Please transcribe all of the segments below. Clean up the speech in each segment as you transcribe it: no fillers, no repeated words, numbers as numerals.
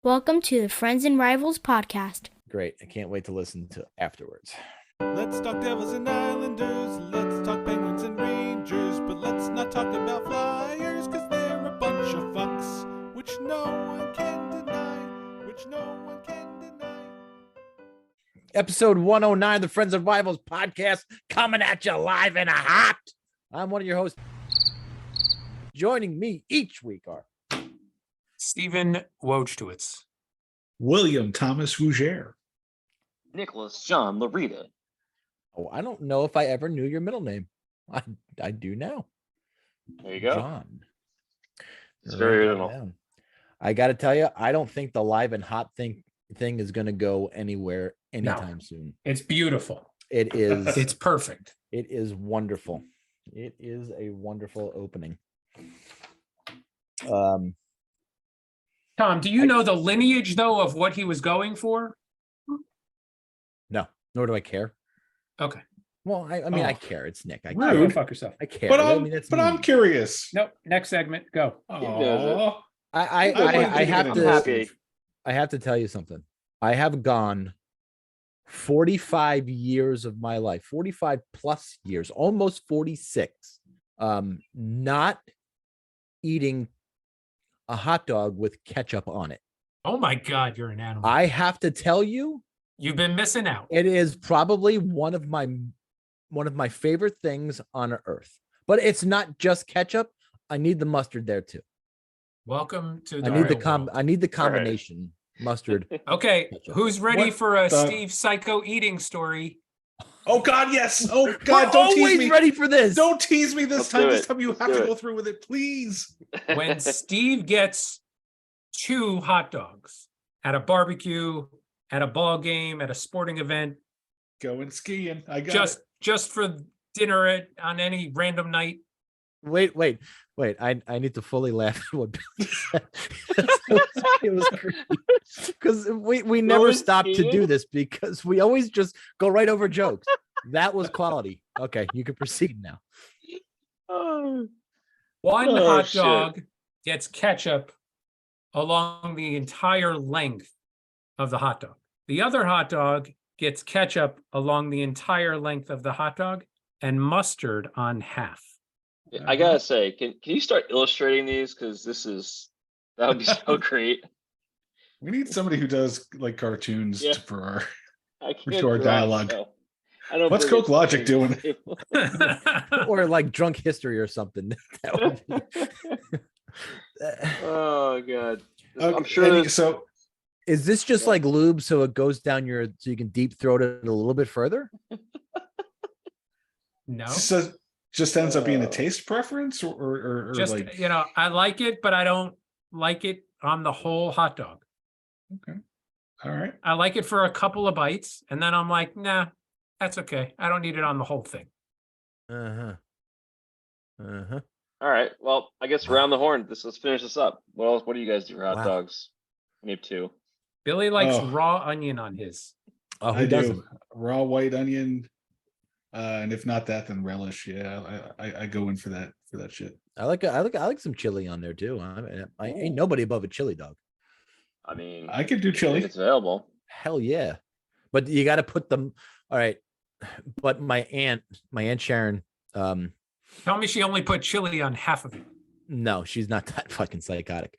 Welcome to the Friends and Rivals podcast. Great. I can't wait to listen to afterwards. Let's talk Devils and Islanders, let's talk Penguins and Rangers, but let's not talk about Flyers, cause they're a bunch of fucks, which no one can deny. Episode 109, the Friends and Rivals podcast, coming at you live and hot. I'm one of your hosts. Joining me each week are Stephen Wojtowicz, William Thomas Rougier, Nicholas John Larita. Oh, I don't know if I ever knew your middle name. I do now. There you go. John. It's very original. I got to tell you, I don't think the live and hot thing is going to go anywhere anytime soon. it's beautiful. It is. It's perfect. It is wonderful. It is a wonderful opening. Tom, do you know the lineage, though, of what he was going for? No, nor do I care. Okay. Well, I mean, I care. It's Nick. I All right, care. go fuck yourself. I care. but I I'm mean, that's but me. I'm curious. Nope. Next segment. Go. Oh, I wouldn't have think to. of it. I have to tell you something. I have gone 45 years of my life, 45 plus years, almost 46, not eating a hot dog with ketchup on it. Oh my God, you're an animal. I have to tell you, You've been missing out. it is probably one of my favorite things on earth. But it's not just ketchup. I need the mustard there too. Welcome to the I need the real world. I need the combination mustard. Okay, Ketchup. who's ready What for a the- Steve Psycho eating story? oh God, yes. Oh We're God, don't tease always me. ready for this. Don't tease me this Let's time. do This it. time you Let's have do to it. go through with it, please. When Steve gets 2 hot dogs at a barbecue, at a ball game, at a sporting event, Going skiing. I got just for dinner on any random night. Wait. I need to fully laugh at what Billy said. It was great. Because we never Going stop to do skiing? this because we always just go right over jokes. That was quality. Okay, you can proceed now. Oh, One Oh, hot shit. dog gets ketchup along the entire length of the hot dog. The other hot dog gets ketchup along the entire length of the hot dog and mustard on half. I gotta say, can you start illustrating these? Because that would be so great. We need somebody who does like cartoons Yeah. for our. I can't Sure, draw, dialogue. so I don't What's bring Coke it to Logic the doing? table. Or like drunk history or something. That would be- Oh God. I'm Okay, sure any- there's- so Is this just Yeah. like lube so it goes down so you can deep throat it a little bit further? No, so just ends up being a Uh, taste preference or just, like I like it, but I don't like it on the whole hot dog. all right. I like it for a couple of bites, and then I'm like, nah, that's okay. I don't need it on the whole thing. Uh-huh. All right. Well, I guess around the horn. Let's finish this up. What do you guys do for hot Wow. dogs? We have 2. Billy likes Oh. raw onion on his. Oh, I who do doesn't? raw white onion, and if not that, then relish. Yeah, I go in for that shit. I like some chili on there too. I ain't nobody above a chili dog. I mean, I could do if chili. it's available. Hell yeah. But you got to put them. All right. But my aunt Sharon, Tell me she only put chili on half of it. no, she's not that fucking psychotic.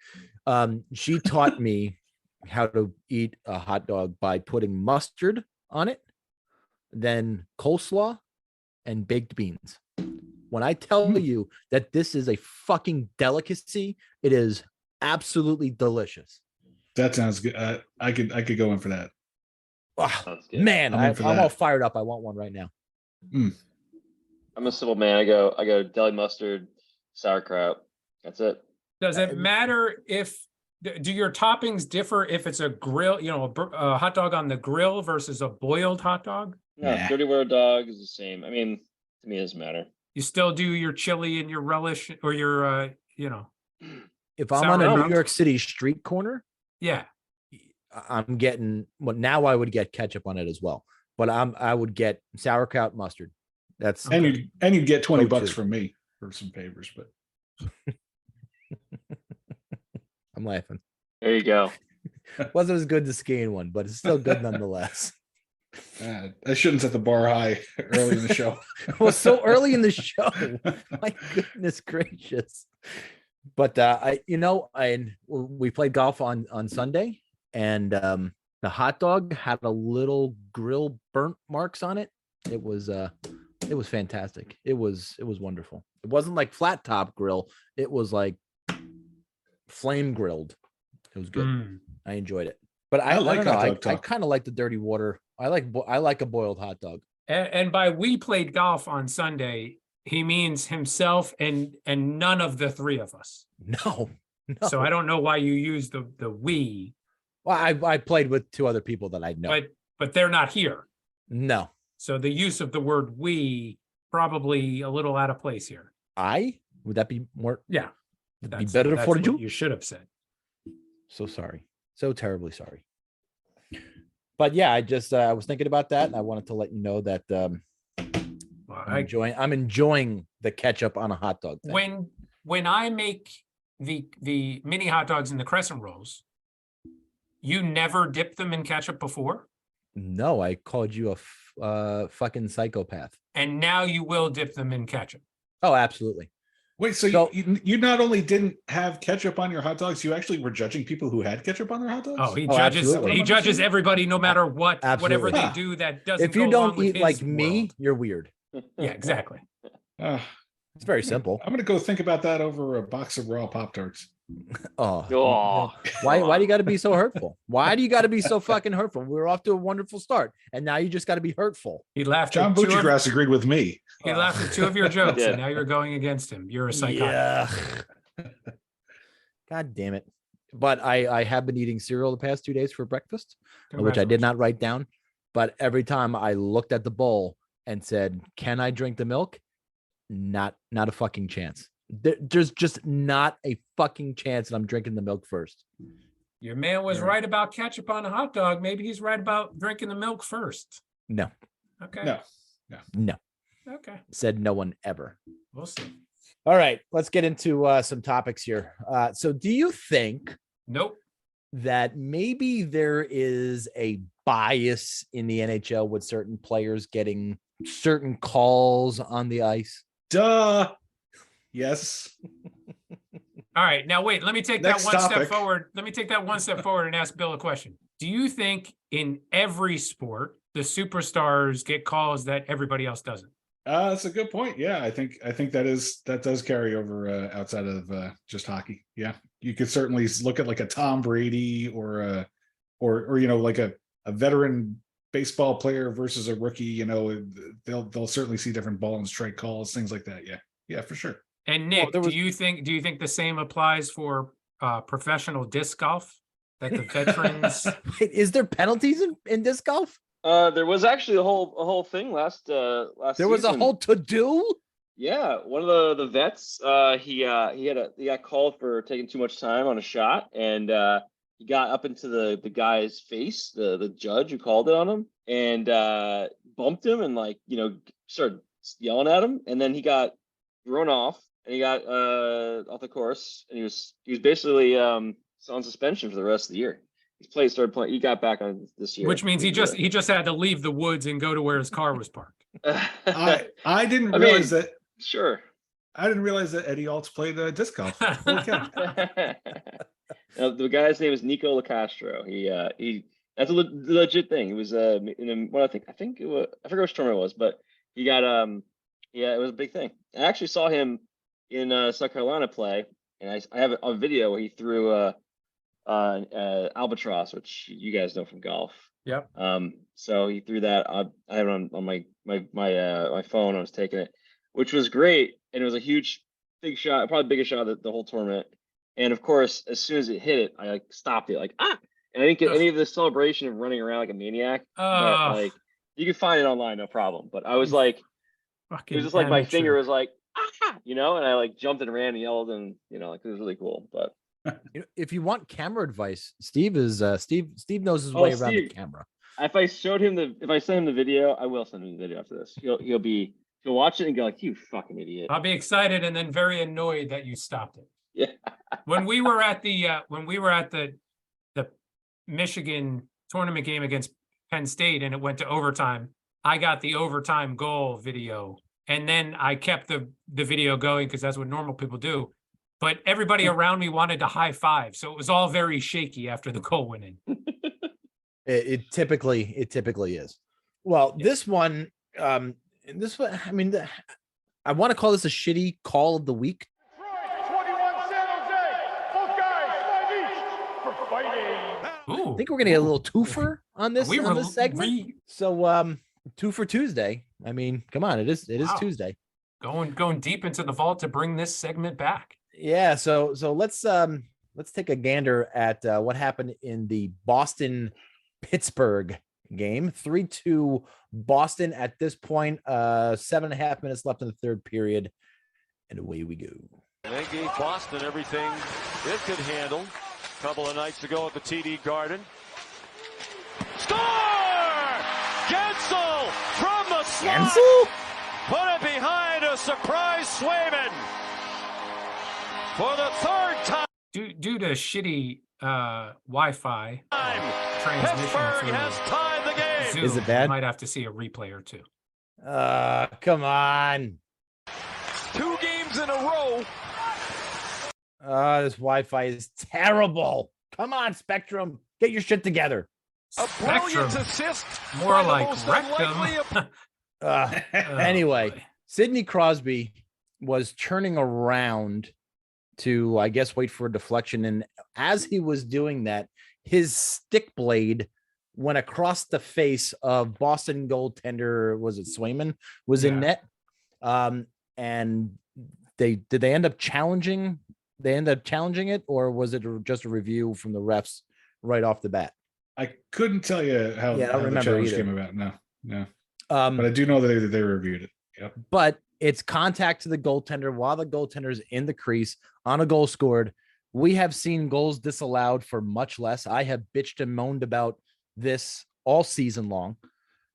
She taught me how to eat a hot dog by putting mustard on it, then coleslaw and baked beans. When I tell you that this is a fucking delicacy, it is absolutely delicious. That sounds good. I could go in for that. Oh, Sounds good. man, I'm in I'm for all that. fired up. I want one right now. I'm a simple man. I go deli mustard, sauerkraut. That's it. Does it matter if do your toppings differ if it's a grill, a hot dog on the grill versus a boiled hot dog? No, Nah. dirty water dog is the same. I mean, to me, it doesn't matter. You still do your chili and your relish or your, If I'm on a Sauerkraut. New York City street corner, yeah. I'm getting now I would get ketchup on it as well, but I would get sauerkraut mustard. That's And you'd get $20 Go-to. from me for some favors, but I'm laughing. There you go. Wasn't as good as the skiing one, but it's still good nonetheless. I shouldn't set the bar high early in the show. Well, so early in the show. My goodness gracious. But we played golf on Sunday, and the hot dog had a little grill burnt marks on it. It was fantastic. It was wonderful. It wasn't like flat top grill. It was like flame grilled. It was good. Mm. I enjoyed it. But I like don't know. hot dog I talk. kind of like the dirty water. I like a boiled hot dog. And by we played golf on Sunday, he means himself and none of the three of us. No. So I don't know why you use the we, Well, I played with two other people that I know. but they're not here. No. So the use of the word we probably a little out of place here. Would that be more? Yeah. Would be better for what you? you should have said. So sorry. So terribly sorry. But yeah, I was thinking about that, and I wanted to let you know that I'm enjoying the ketchup on a hot dog thing. When I make the mini hot dogs in the crescent rolls, you never dip them in ketchup before, No, I called you a fucking psychopath. and now you will dip them in ketchup. Oh, absolutely. Wait, so So- you not only didn't have ketchup on your hot dogs, you actually were judging people who had ketchup on their hot dogs? Oh, absolutely. he judges everybody no matter whatever Absolutely. they Huh. do that doesn't. If you go along don't with eat his like me, world. you're weird. Yeah, exactly. Ah, It's very simple. I'm gonna go think about that over a box of raw Pop-Tarts. Oh, Oh, why do you got to be so hurtful? Why do you got to be so fucking hurtful? We're off to a wonderful start, and now you just got to be hurtful. He laughed. John at two of, Buccigrass agreed with me. he laughed at two of your jokes, Yeah. and now you're going against him. You're a psychotic. Yeah. God damn it. But I have been eating cereal the past 2 days for breakfast, which I did not write down. But every time I looked at the bowl and said, "Can I drink the milk?" Not a fucking chance. There's just not a fucking chance that I'm drinking the milk first. Your man was Yeah. right about ketchup on a hot dog. Maybe he's right about drinking the milk first. No, Okay. No. Okay. said no one ever. We'll see. All right, let's get into some topics here. So do you think Nope. that maybe there is a bias in the NHL with certain players getting certain calls on the ice? Duh. Yes. All right. Now wait, let me take Next that one topic. step forward. Let me take that one step forward and ask Bill a question. Do you think in every sport the superstars get calls that everybody else doesn't? That's a good point. Yeah, I think that does carry over outside of just hockey. Yeah, you could certainly look at like a Tom Brady or like a veteran baseball player versus a rookie. They'll certainly see different ball and strike calls, things like that. Yeah, for sure. And Nick, there was- do you think the same applies for professional disc golf? That the veterans Wait, is there penalties in disc golf? there was actually a whole thing last There was a season. whole to do. Yeah, one of the vets, he got called for taking too much time on a shot, and he got up into the guy's face, the judge who called it on him, and bumped him and started yelling at him, and then he got thrown off, and he got off the course, and he was basically on suspension for the rest of the year. Started playing. He got back on this year, which means he just had to leave the woods and go to where his car was parked. I didn't I realize mean- that. Sure. I didn't realize that Eddie Altz played disc golf. Holy cow. The guy's name is Nico LaCastro. He that's a legit thing. He was in what I think it was, I forget which tournament it was, but he got it was a big thing. I actually saw him in South Carolina play, and I have a video where he threw albatross, which you guys know from golf. Yep. So he threw that. I have it on my phone. I was taking it, which was great, and it was a big shot, probably biggest shot of the whole tournament. And of course, as soon as it hit it, I stopped it, and I didn't get any of the celebration of running around like a maniac. But you can find it online, no problem. But I was like, it was just like my finger was like, and I jumped and ran and yelled, and it was really cool. But If you want camera advice, Steve knows his way around the Steve. camera. if I send him the video, I will send him the video after this. He'll watch it and go like, "You fucking idiot." I'll be excited and then very annoyed that you stopped it. Yeah. When we were at the Michigan tournament game against Penn State and it went to overtime, I got the overtime goal video. And then I kept the video going because that's what normal people do. But everybody around me wanted to high five. So it was all very shaky after the goal went in. It typically is. Well, this one, I mean, I want to call this a shitty call of the week. 21 San Jose, both guys, 5 each for fighting. Ooh, I think we're gonna get a little twofer on this, We on were this segment. So 2 for Tuesday. I mean, come on, it is Wow. Tuesday. going deep into the vault to bring this segment back. Yeah, so let's take a gander at what happened in the Boston Pittsburgh game. 3-2 Boston at this point. 7.5 minutes left in the third period, and away we go. They gave Boston everything it could handle a couple of nights ago at the TD Garden. Score! Gensel from the slot. Cancel? Put it behind a surprise Swayman for the third time. Due to shitty Wi-Fi transmission Pittsburgh through has tied the game. Zoom, Is it bad? you might have to see a replay or two. Come on. 2 games in a row. This Wi-Fi is terrible. Come on, Spectrum, get your shit together. A brilliant Spectrum. assist. More by the like most unlikely rectum. of- Oh, Anyway, boy. Sidney Crosby was turning around to, I guess, wait for a deflection. And as he was doing that, his stick blade went across the face of Boston goaltender, was it Swayman, was in net. And did they end up challenging? They ended up challenging it, or was it just a review from the refs right off the bat? I couldn't tell you how, Yeah, I don't how the remember challenge either. came about. No. But I do know that they reviewed it. Yep. But it's contact to the goaltender while the goaltender's in the crease on a goal scored. We have seen goals disallowed for much less. I have bitched and moaned about this all season long.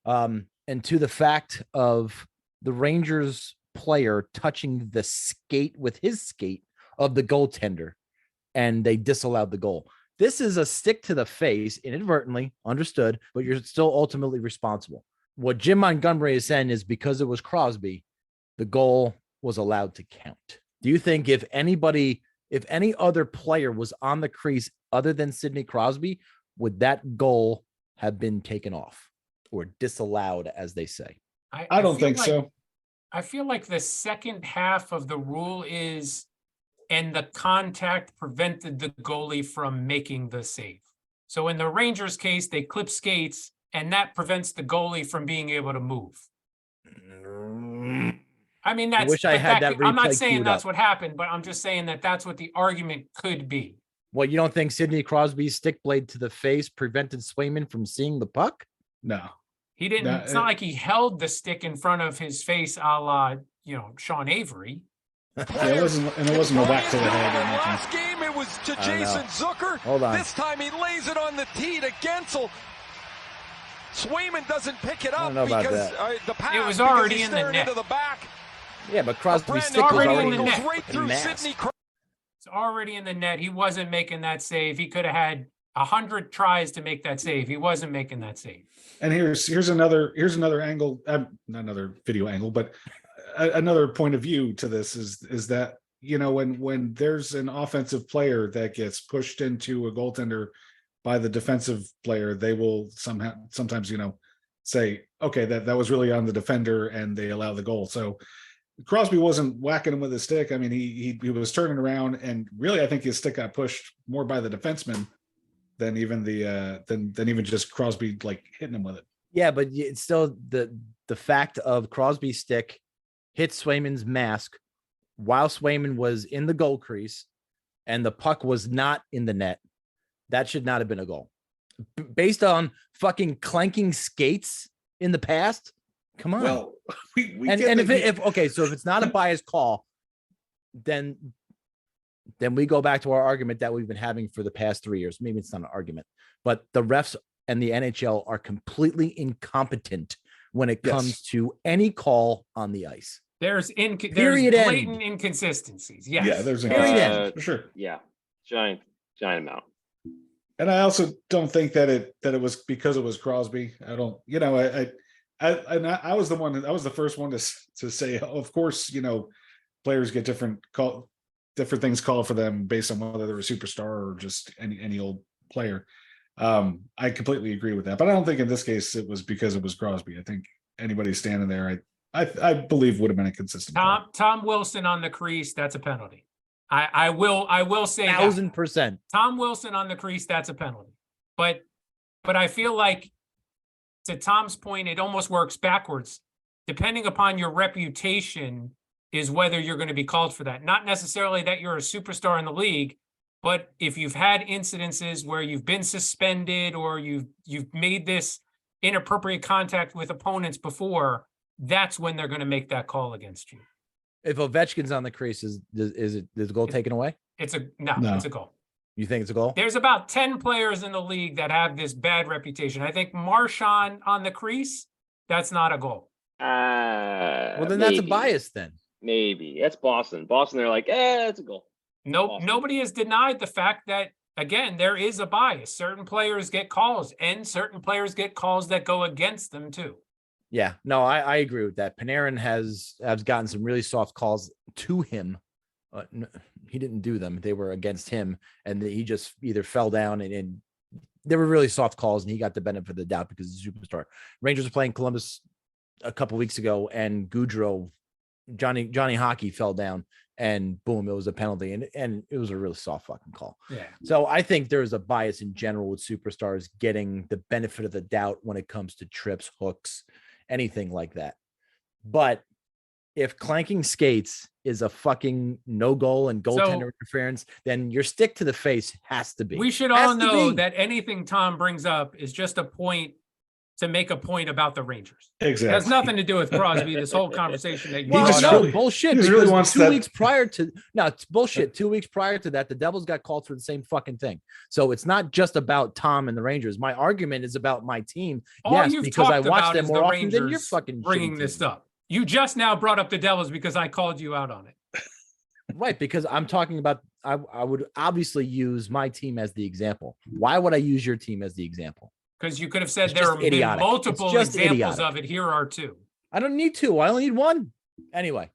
And to the fact of the Rangers player touching the skate with his skate of the goaltender, and they disallowed the goal. This is a stick to the face, inadvertently, understood, but you're still ultimately responsible. What Jim Montgomery is saying is because it was Crosby, the goal was allowed to count. Do you think if any other player was on the crease other than Sidney Crosby, would that goal have been taken off or disallowed, as they say? I don't feel think like- so. I feel like the second half of the rule is, and the contact prevented the goalie from making the save. So in the Rangers case, they clip skates, and that prevents the goalie from being able to move. I mean, that's. wish I but had that I'm not replay saying queued that's up. what happened, but I'm just saying that that's what the argument could be. Well, you don't think Sidney Crosby's stick blade to the face prevented Swayman from seeing the puck? No. He didn't. That- It's not like he held the stick in front of his face, a la Sean Avery. Yeah, it wasn't a whack to the head or anything. Last game it was to I don't know. Jason Zucker. Hold on. This time he lays it on the tee to Gensel. Swayman doesn't pick it I up don't know about because that. the pass. It was because already he's in the staring net. into the back. Yeah, but Crosby's Brandon stick was already already in the goes net. right through masked. Sidney It's already in the net. He wasn't making that save. He could have had 100 tries to make that save. He wasn't making that save. And here's another angle, not another video angle, but another point of view to this is that when there's an offensive player that gets pushed into a goaltender by the defensive player, they will sometimes say, okay, that was really on the defender, and they allow the goal. So Crosby wasn't whacking him with his stick. I mean, he was turning around, and really, I think his stick got pushed more by the defenseman than even than even just Crosby like hitting him with it. Yeah, but it's still the fact of Crosby's stick hit Swayman's mask while Swayman was in the goal crease and the puck was not in the net. That should not have been a goal. Based on fucking clanking skates in the past. Come on. Well, we and get if okay, so if it's not a biased call, then we go back to our argument that we've been having for the past 3 years. Maybe it's not an argument, but the refs and the NHL are completely incompetent when it comes to any call on the ice. There's Period blatant end. inconsistencies. Yes. yeah, there's a Period end. for sure. Yeah, giant amount. And I also don't think that it was because it was Crosby. I don't, I was the first one to say, of course, players get different things called for them based on whether they're a superstar or just any old player. I completely agree with that, but I don't think in this case it was because it was Crosby. I think anybody standing there, I believe would have been a consistent call. Tom Wilson on the crease, that's a penalty. I will say that. 1000%. Tom Wilson on the crease, that's a penalty. But I feel like, to Tom's point, it almost works backwards. Depending upon your reputation is whether you're going to be called for that. Not necessarily that you're a superstar in the league, but if you've had incidences where you've been suspended or you've made this inappropriate contact with opponents before, that's when they're going to make that call against you. If Ovechkin's on the crease, is the goal taken away? It's a goal. You think it's a goal? There's about 10 players in the league that have this bad reputation. I think Marchand on the crease, that's not a goal. Well, then that's a bias then. Maybe. That's Boston. Boston, they're like, that's a goal. Nobody has denied the fact that, again, there is a bias. Certain players get calls, and certain players get calls that go against them too. Yeah, no, I agree with that. Panarin has gotten some really soft calls to him. He didn't do them. They were against him, and he just either fell down and they were really soft calls, and he got the benefit of the doubt because he's a superstar. Rangers were playing Columbus a couple weeks ago, and Gaudreau, Johnny Hockey fell down, and boom, it was a penalty, and it was a really soft fucking call. Yeah. So I think there's a bias in general with superstars getting the benefit of the doubt when it comes to trips, hooks, anything like that. But if clanking skates is a fucking no goal and goaltender interference, then your stick to the face has to be. We should all know that anything Tom brings up is just a point to make a point about the Rangers. Exactly. It has nothing to do with Crosby, this whole conversation that you bullshit. He really wants 2 weeks prior to it's bullshit. 2 weeks prior to that, the Devils got called for the same fucking thing. So it's not just about Tom and the Rangers. My argument is about my team. Because I watch them more often than you're fucking bringing this up. You just now brought up the Devils because I called you out on it. Right, because I'm talking about, I would obviously use my team as the example. Why would I use your team as the example? Because you could have said there have been multiple examples of it. Here are two. I don't need two. I only need one. Anyway,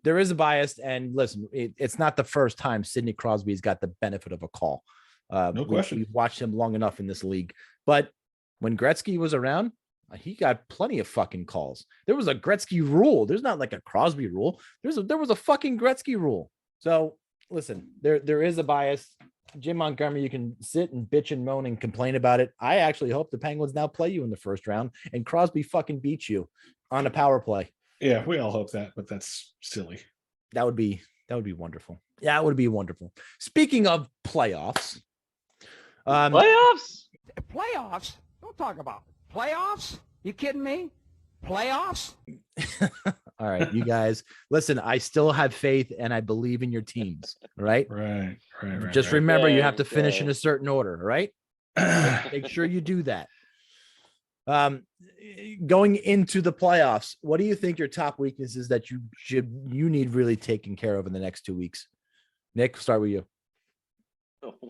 there is a bias. And listen, it's not the first time Sidney Crosby's got the benefit of a call. No question. We've watched him long enough in this league. But when Gretzky was around, he got plenty of fucking calls. There was a Gretzky rule. There's not like a Crosby rule. There was a fucking Gretzky rule. So listen, there is a bias. Jim Montgomery, you can sit and bitch and moan and complain about it. I actually hope the Penguins now play you in the first round and Crosby fucking beats you on a power play. Yeah, we all hope that, but that's silly. That would be wonderful. Yeah, it would be wonderful. Speaking of playoffs. Playoffs? Playoffs? Don't talk about playoffs. You kidding me? Playoffs? All right, you guys, listen, I still have faith and I believe in your teams. Right. Just remember, you have to finish in a certain order. Right. Make sure you do that. Going into the playoffs, what do you think your top weaknesses that you need really taken care of in the next 2 weeks? Nick, start with you.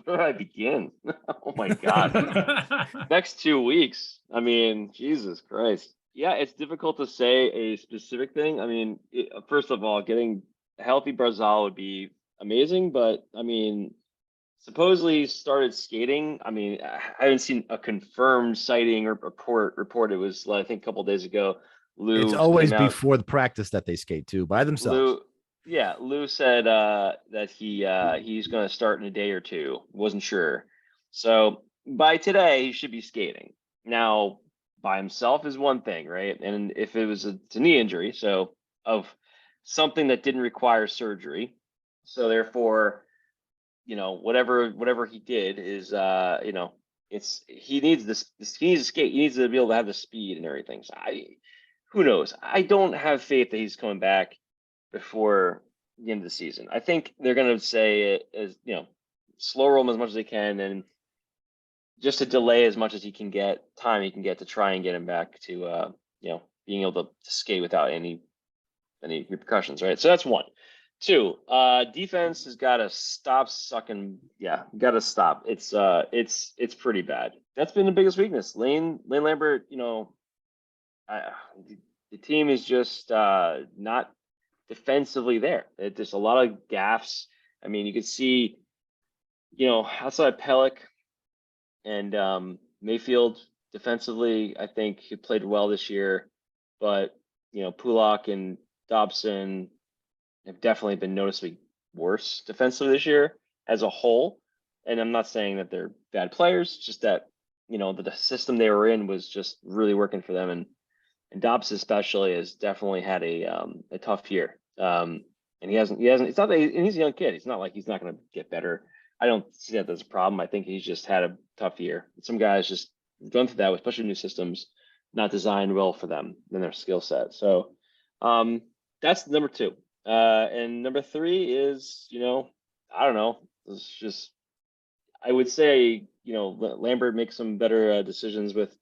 Where do I begin? Oh my God. Next 2 weeks. I mean, Jesus Christ. Yeah, it's difficult to say a specific thing. I mean, first of all, getting a healthy Barzal would be amazing, but I mean, supposedly started skating. I mean, I haven't seen a confirmed sighting or report. It was, I think, a couple of days ago. Lou, it's always before the practice that they skate too by themselves. Lou said that he's going to start in a day or two. Wasn't sure. So by today, he should be skating. Now, by himself is one thing, right? And if it was a knee injury, so of something that didn't require surgery, so therefore, whatever he did is, he needs this. He needs to skate. He needs to be able to have the speed and everything. So who knows? I don't have faith that he's coming back before the end of the season. I think they're going to say it as, slow roll him as much as they can, and just to delay as much as he can get to try and get him back to, being able to skate without any repercussions, right? So that's one. Two, defense has got to stop sucking. Yeah, got to stop. It's pretty bad. That's been the biggest weakness. Lane Lambert, the team is just not defensively there. It's just a lot of gaffes. I mean, you could see, outside Pellick and Mayfield defensively, I think he played well this year, but Pulak and Dobson have definitely been noticeably worse defensively this year as a whole. And I'm not saying that they're bad players, just that, the system they were in was just really working for them. And Dobson especially has definitely had a tough year. And he hasn't, it's not that and he's a young kid. It's not like he's not going to get better. I don't see that as a problem. I think he's just had a tough year. Some guys just gone through that, especially new systems, not designed well for them and their skill set. So that's number two. And number three is, I don't know. It's just, I would say, Lambert makes some better decisions with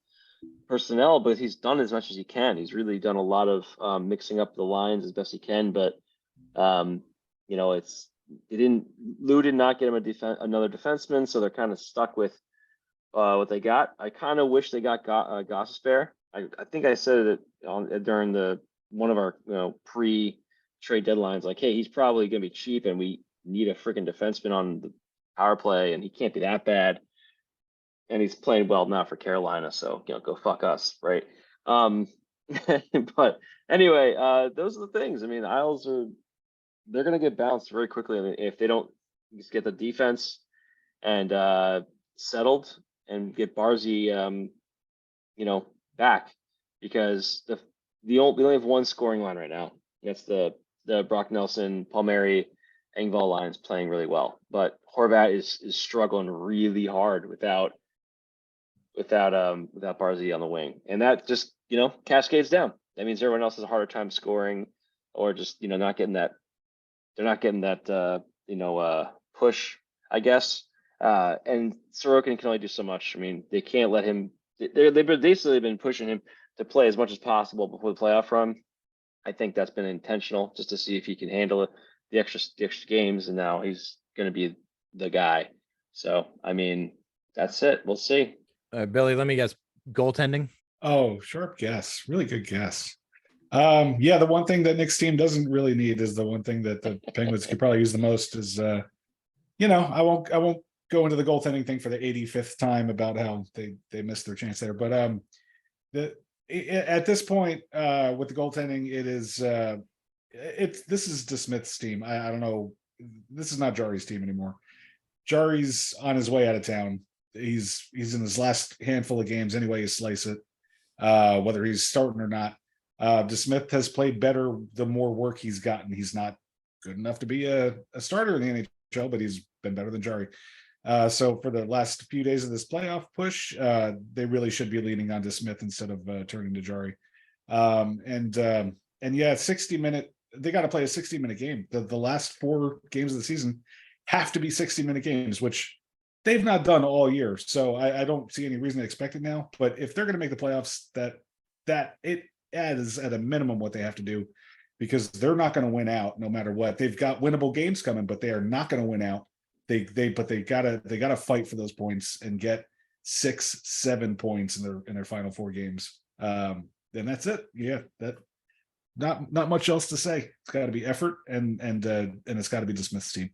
personnel, but he's done as much as he can. He's really done a lot of mixing up the lines as best he can. But, Lou did not get him another defenseman, so they're kind of stuck with what they got. I kind of wish they got Gostisbehere. I think I said it during one of our pre-trade deadlines, like, hey, he's probably going to be cheap, and we need a freaking defenseman on the power play, and he can't be that bad. And he's playing well now for Carolina, so go fuck us, right? But anyway, those are the things. I mean, Isles they're going to get bounced very quickly. I mean, if they don't just get the defense and settled and get Barzy, back, because we only have one scoring line right now. That's the Brock Nelson, Palmieri, Engvall lines playing really well, but Horvat is struggling really hard without Barzy on the wing, and that just cascades down. That means everyone else has a harder time scoring, or just not getting that. They're not getting that push, I guess. And Sorokin can only do so much. I mean, they can't let him. They've basically been pushing him to play as much as possible before the playoff run. I think that's been intentional, just to see if he can handle the extra games. And now he's going to be the guy. So I mean, that's it. We'll see. Billy, let me guess. Goaltending. Oh, sharp guess. Really good guess. Yeah, the one thing that Nick's team doesn't really need is the one thing that the Penguins could probably use the most is, I won't go into the goaltending thing for the 85th time about how they missed their chance there. But at this point with the goaltending, this is DeSmith's team. I don't know. This is not Jari's team anymore. Jari's on his way out of town. He's in his last handful of games anyway. You slice it, whether he's starting or not. DeSmith has played better the more work he's gotten. He's not good enough to be a starter in the NHL, but he's been better than Jari. So for the last few days of this playoff push, they really should be leaning on DeSmith instead of turning to Jari. And yeah, 60-minute. They got to play a 60-minute game. The last 4 games of the season have to be 60-minute games, which they've not done all year. So I don't see any reason to expect it now. But if they're going to make the playoffs, that it is at a minimum what they have to do, because they're not going to win out no matter what. They've got winnable games coming, but they are not going to win out. They gotta fight for those points and get 6-7 points in their final 4 games. And that's it. Yeah, that not much else to say. It's got to be effort and it's got to be DeSmith's team.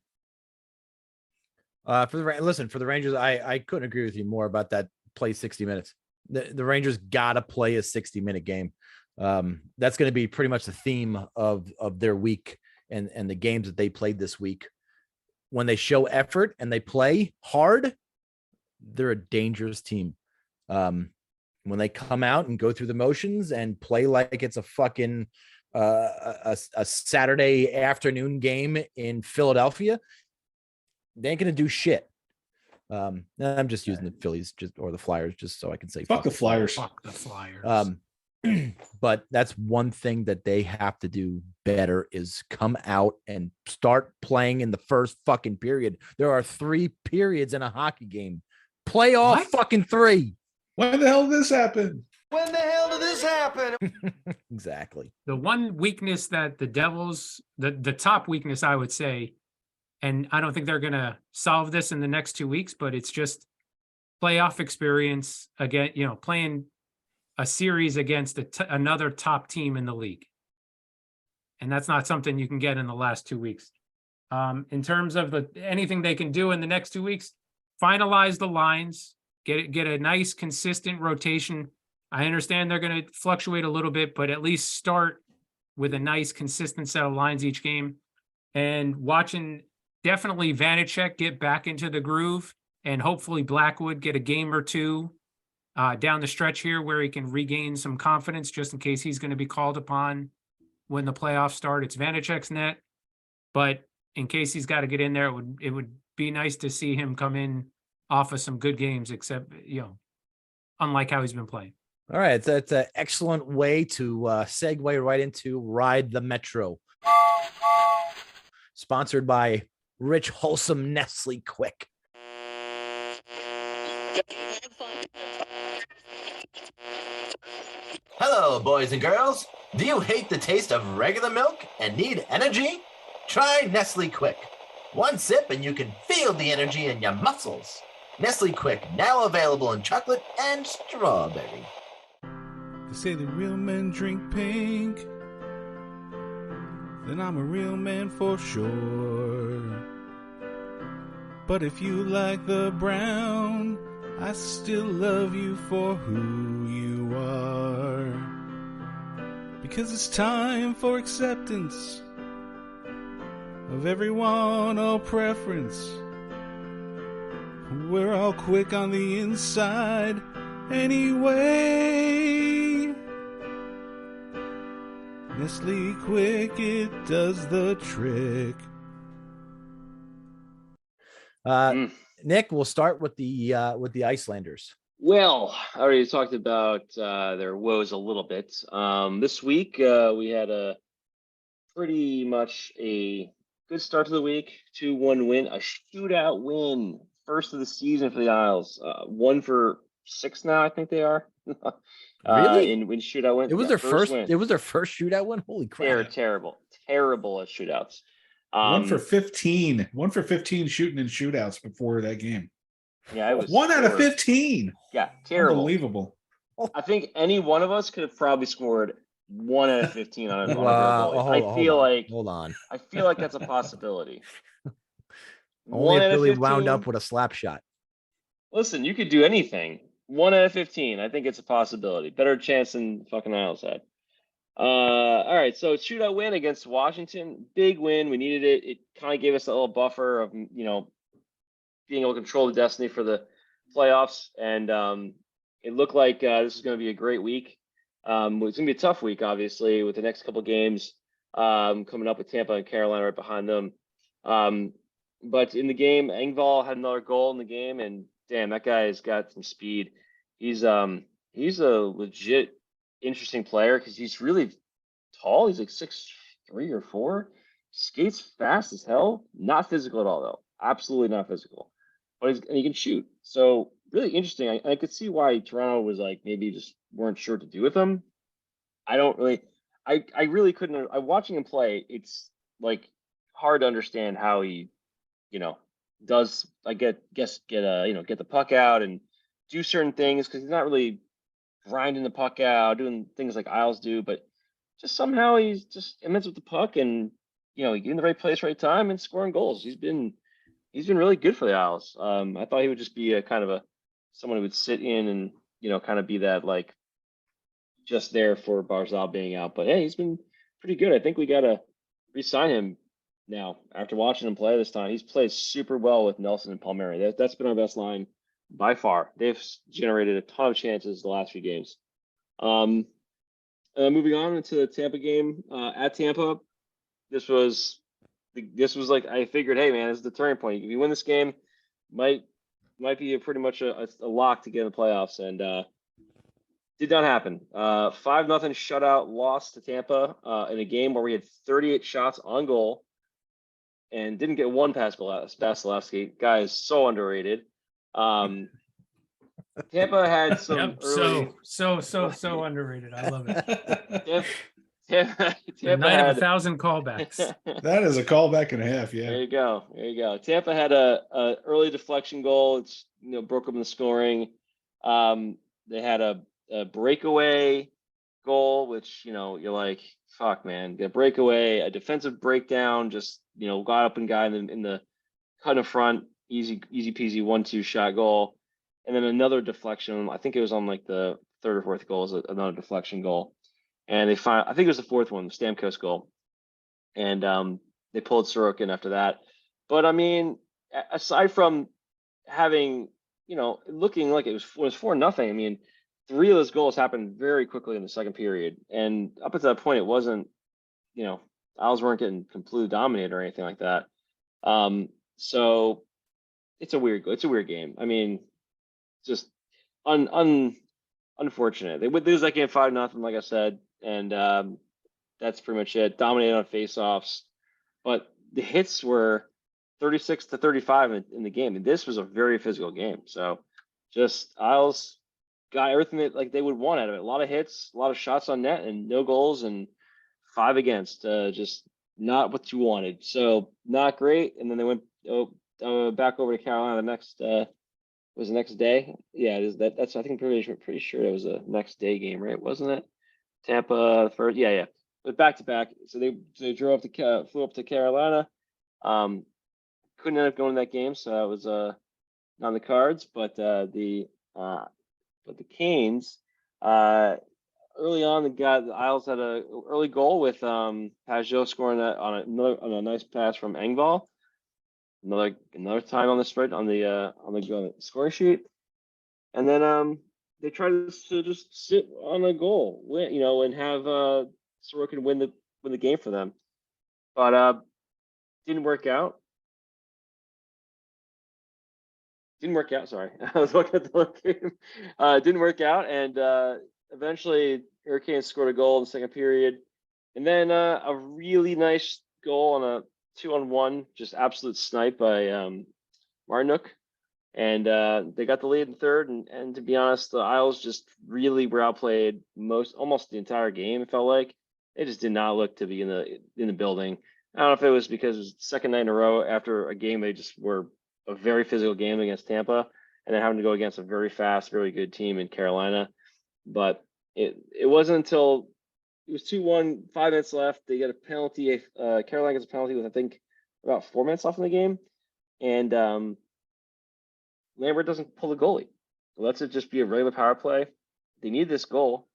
For the Rangers, I couldn't agree with you more about that. Play 60 minutes. The Rangers gotta play a 60-minute game. That's going to be pretty much the theme of their week and the games that they played this week. When they show effort and they play hard, they're a dangerous team. When they come out and go through the motions and play like it's a fucking a Saturday afternoon game in Philadelphia, they ain't gonna do shit. I'm just using the Phillies or the Flyers just so I can say fuck the Flyers. Fuck the Flyers. But that's one thing that they have to do better is come out and start playing in the first fucking period. There are 3 periods in a hockey game. Play all fucking 3. When the hell did this happen? When the hell did this is happening? Exactly. The one weakness that the Devils, the top weakness, I would say, and I don't think they're going to solve this in the next 2 weeks, but it's just playoff experience again, playing a series against another top team in the league. And that's not something you can get in the last 2 weeks. In terms of anything they can do in the next 2 weeks, finalize the lines, get a nice consistent rotation. I understand they're going to fluctuate a little bit, but at least start with a nice consistent set of lines each game. And watching definitely Vanacek get back into the groove, and hopefully Blackwood get a game or two down the stretch here where he can regain some confidence just in case he's going to be called upon when the playoffs start. It's Vanacek's net, but in case he's got to get in there, it would be nice to see him come in off of some good games, except, unlike how he's been playing. All right. That's an excellent way to segue right into Ride the Metro. Sponsored by Rich Wholesome Nestle Quick. Hello, boys and girls. Do you hate the taste of regular milk and need energy? Try Nestle Quick. One sip and you can feel the energy in your muscles. Nestle Quick, now available in chocolate and strawberry. They say the real men drink pink. Then I'm a real man for sure. But if you like the brown, I still love you for who you are. Because it's time for acceptance of everyone, all preference. We're all quick on the inside anyway. Nestle Quick, it does the trick. Nick, we'll start with the Icelanders. Well, I already talked about their woes a little bit. This week, we had a pretty much a good start to the week. 2-1 win, a shootout win. First of the season for the Isles. 1 for 6 now, I think they are. Really? In shootout win. It was Yeah, their first win. it was their first shootout win. Holy crap. They're terrible at shootouts. 1 for 15. 1 for 15 shooting in shootouts before that game. Yeah, it was 1 out of 15. Yeah, terrible. Unbelievable. I think any one of us could have probably scored 1 out of 15 on a goalie. Hold on. I feel like that's a possibility. Only if Billy wound up with a slap shot. Listen, you could do anything. 1 out of 15. I think it's a possibility. Better chance than fucking Isles had. All right, so shootout win against Washington. Big win. We needed it. It kind of gave us a little buffer of, being able to control the destiny for the playoffs. And it looked like this is going to be a great week. It's going to be a tough week, obviously, with the next couple games coming up with Tampa and Carolina right behind them. But in the game, Engvall had another goal in the game, and damn, that guy has got some speed. He's a legit interesting player because he's really tall. He's like 6'3" or 4. Skates fast as hell. Not physical at all, though. Absolutely not physical. But he can shoot. So really interesting. I could see why Toronto was like maybe just weren't sure what to do with him. I really couldn't. I'm watching him play. It's like hard to understand how he, does get the puck out and do certain things because he's not really grinding the puck out, doing things like Isles do, but just somehow he's just immense with the puck and in the right place, right time, and scoring goals. He's been really good for the Isles. I thought he would just be a kind of someone who would sit in and kind of be that like just there for Barzal being out. But hey, he's been pretty good. I think we gotta re-sign him now after watching him play this time. He's played super well with Nelson and Palmieri. That's been our best line by far. They've generated a ton of chances the last few games. Moving on into the Tampa game at Tampa, this was like I figured, hey man, this is the turning point. If you win this game, might be pretty much a lock to get in the playoffs, and did not happen. 5-0 shutout loss to Tampa in a game where we had 38 shots on goal and didn't get one pass Vasilevsky. Guy is so underrated. Tampa had some Yep. early. So underrated. I love it. Tampa The night of had 1,000 callbacks. That is a callback and a half. There Yeah. you go. There you go. Tampa had a early deflection goal. It's broke up in the scoring. They had a breakaway goal, which you're like, fuck, man, the breakaway, a defensive breakdown, just got up and got in the cut in front, easy peasy 1-2 shot goal, and then another deflection. I think it was on like the third or fourth goal, is another deflection goal, and I think it was the fourth one, the Stamkos goal, and they pulled Sorokin after that. But I mean, aside from having, looking like it was 4-0, I mean, 3 of those goals happened very quickly in the second period. And up until that point, it wasn't, Isles weren't getting completely dominated or anything like that. So it's a weird game. I mean, just unfortunate. They would lose that game 5-0, like I said, and that's pretty much it. Dominated on faceoffs, but the hits were 36-35 in the game, and this was a very physical game. So, just Isles got everything that they would want out of it. A lot of hits, a lot of shots on net, and no goals, and 5 against. Just not what you wanted. So not great. And then they went back over to Carolina the next was the next day. Yeah, it is that's I think pretty sure it was a next day game, right? Wasn't it? Tampa first, yeah. But back to back. So they drove flew up to Carolina. Couldn't end up going to that game, so that was not on the cards. But the Canes, early on, the Isles had a early goal with Pajot scoring that on a nice pass from Engvall. Another time on the spread on the scoring sheet, and then they tried to just sit on a goal, and have Sorokin win the game for them, but didn't work out. Sorry, I was looking at the game. Didn't work out, and eventually Hurricanes scored a goal in the second period, and then a really nice goal on a 2-on-1, just absolute snipe by Martinook, and they got the lead in third. And to be honest, the Isles just really were outplayed almost the entire game. It felt like they just did not look to be in the building. I don't know if it was because it was the second night in a row after a game they just were a very physical game against Tampa, and then having to go against a very fast, very good team in Carolina. But it wasn't until it was 2-1, 5 minutes left. They get a penalty. Carolina gets a penalty with, I think, about 4 minutes left in the game. And Lambert doesn't pull the goalie. Lets it just be a regular power play. They need this goal.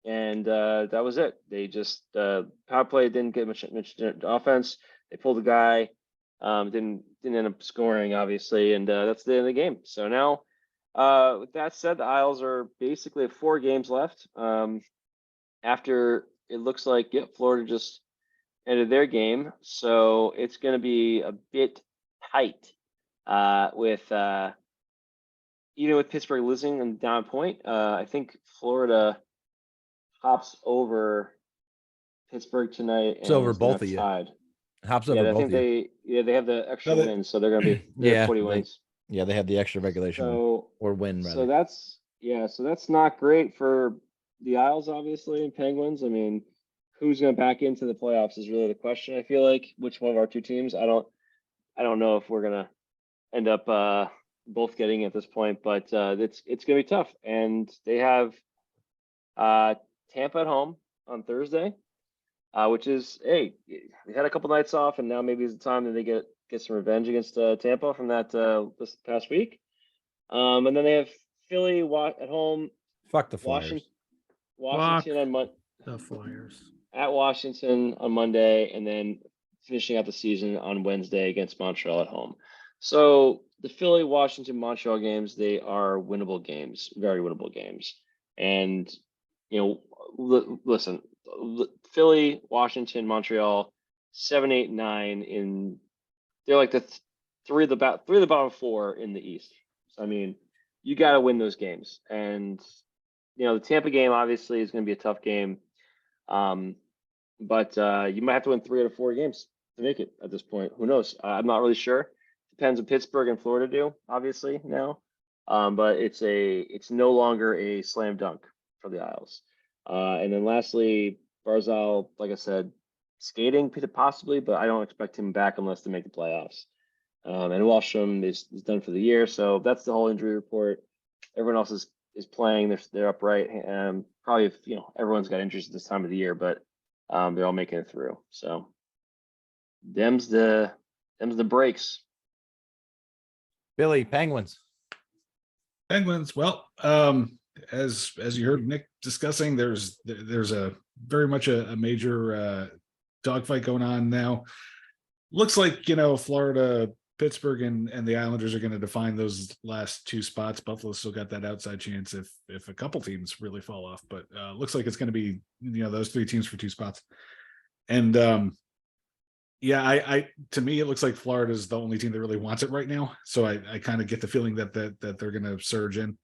And that was it. They just, power play didn't get much offense. They pulled the guy. Didn't end up scoring, obviously. And that's the end of the game. So now, with that said, the Isles are basically at 4 games left. After it looks like, Florida just ended their game, so it's going to be a bit tight with even with Pittsburgh losing and down a point. I think Florida hops over Pittsburgh tonight. It's over both of you. Tied. Hops over both of you. They have the extra wins, so they're going to be 40 wins. Yeah, they have the extra regulation or win rather. So that's not great for the Isles, obviously, and Penguins. I mean, who's going to back into the playoffs is really the question. I feel like which one of our 2 teams. I don't know if we're going to end up both getting at this point, but it's going to be tough. And they have Tampa at home on Thursday, which is, hey, they had a couple nights off, and now maybe is the time that they get some revenge against Tampa from that this past week. And then they have Philly at home. Fuck the Flyers. Washington on Monday. The Flyers at Washington on Monday, and then finishing out the season on Wednesday against Montreal at home. So the Philly, Washington, Montreal games, they are winnable games, very winnable games. And listen, Philly, Washington, Montreal, 7, 8, 9 they're like the three of the bottom 4 in the East. So I mean, you got to win those games. And the Tampa game obviously is going to be a tough game, but you might have to win 3 out of 4 games to make it at this point. Who knows? I'm not really sure. Depends what Pittsburgh and Florida do, obviously now. But it's no longer a slam dunk for the Isles. And then lastly, Barzal, like I said, skating possibly, but I don't expect him back unless they make the playoffs. And Wallstrom is done for the year, so that's the whole injury report. Everyone else is playing; they're upright. Probably, if, everyone's got injuries at this time of the year, but they're all making it through. So, them's the breaks. Billy, Penguins. Penguins. Well, as you heard Nick discussing, there's a very much a major dogfight going on now. Looks like Florida, Pittsburgh, and the Islanders are going to define those last two spots. Buffalo still got that outside chance if a couple teams really fall off, but looks like it's going to be those three teams for two spots. And yeah, I to me it looks like Florida is the only team that really wants it right now. So I kind of get the feeling that they're going to surge in,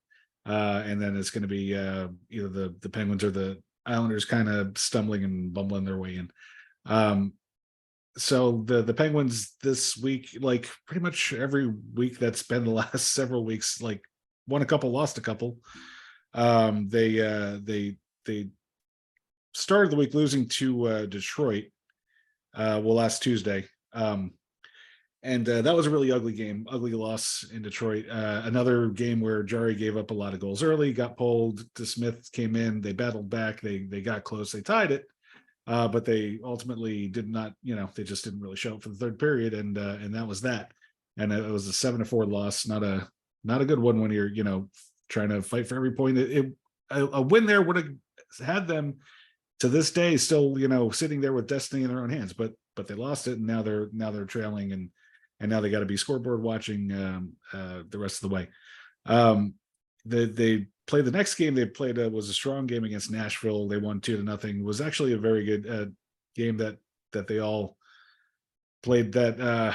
and then it's going to be either the Penguins or the Islanders kind of stumbling and bumbling their way in. So the Penguins this week, like pretty much every week that's been the last several weeks, like won a couple, lost a couple. They started the week losing to Detroit. Last Tuesday. And that was a really ugly loss in Detroit. Another game where Jari gave up a lot of goals early, got pulled. DeSmith came in, they battled back, they got close, they tied it. But they ultimately did not, they just didn't really show up for the third period, and that was that. And it was a 7-4 loss, not a good one when you're, trying to fight for every point. A win there would have had them to this day still, sitting there with destiny in their own hands, but they lost it, and now they're trailing, and now they got to be scoreboard watching the rest of the way. They played the next game they played was a strong game against Nashville. They won 2-0. It was actually a very good game that they all played. That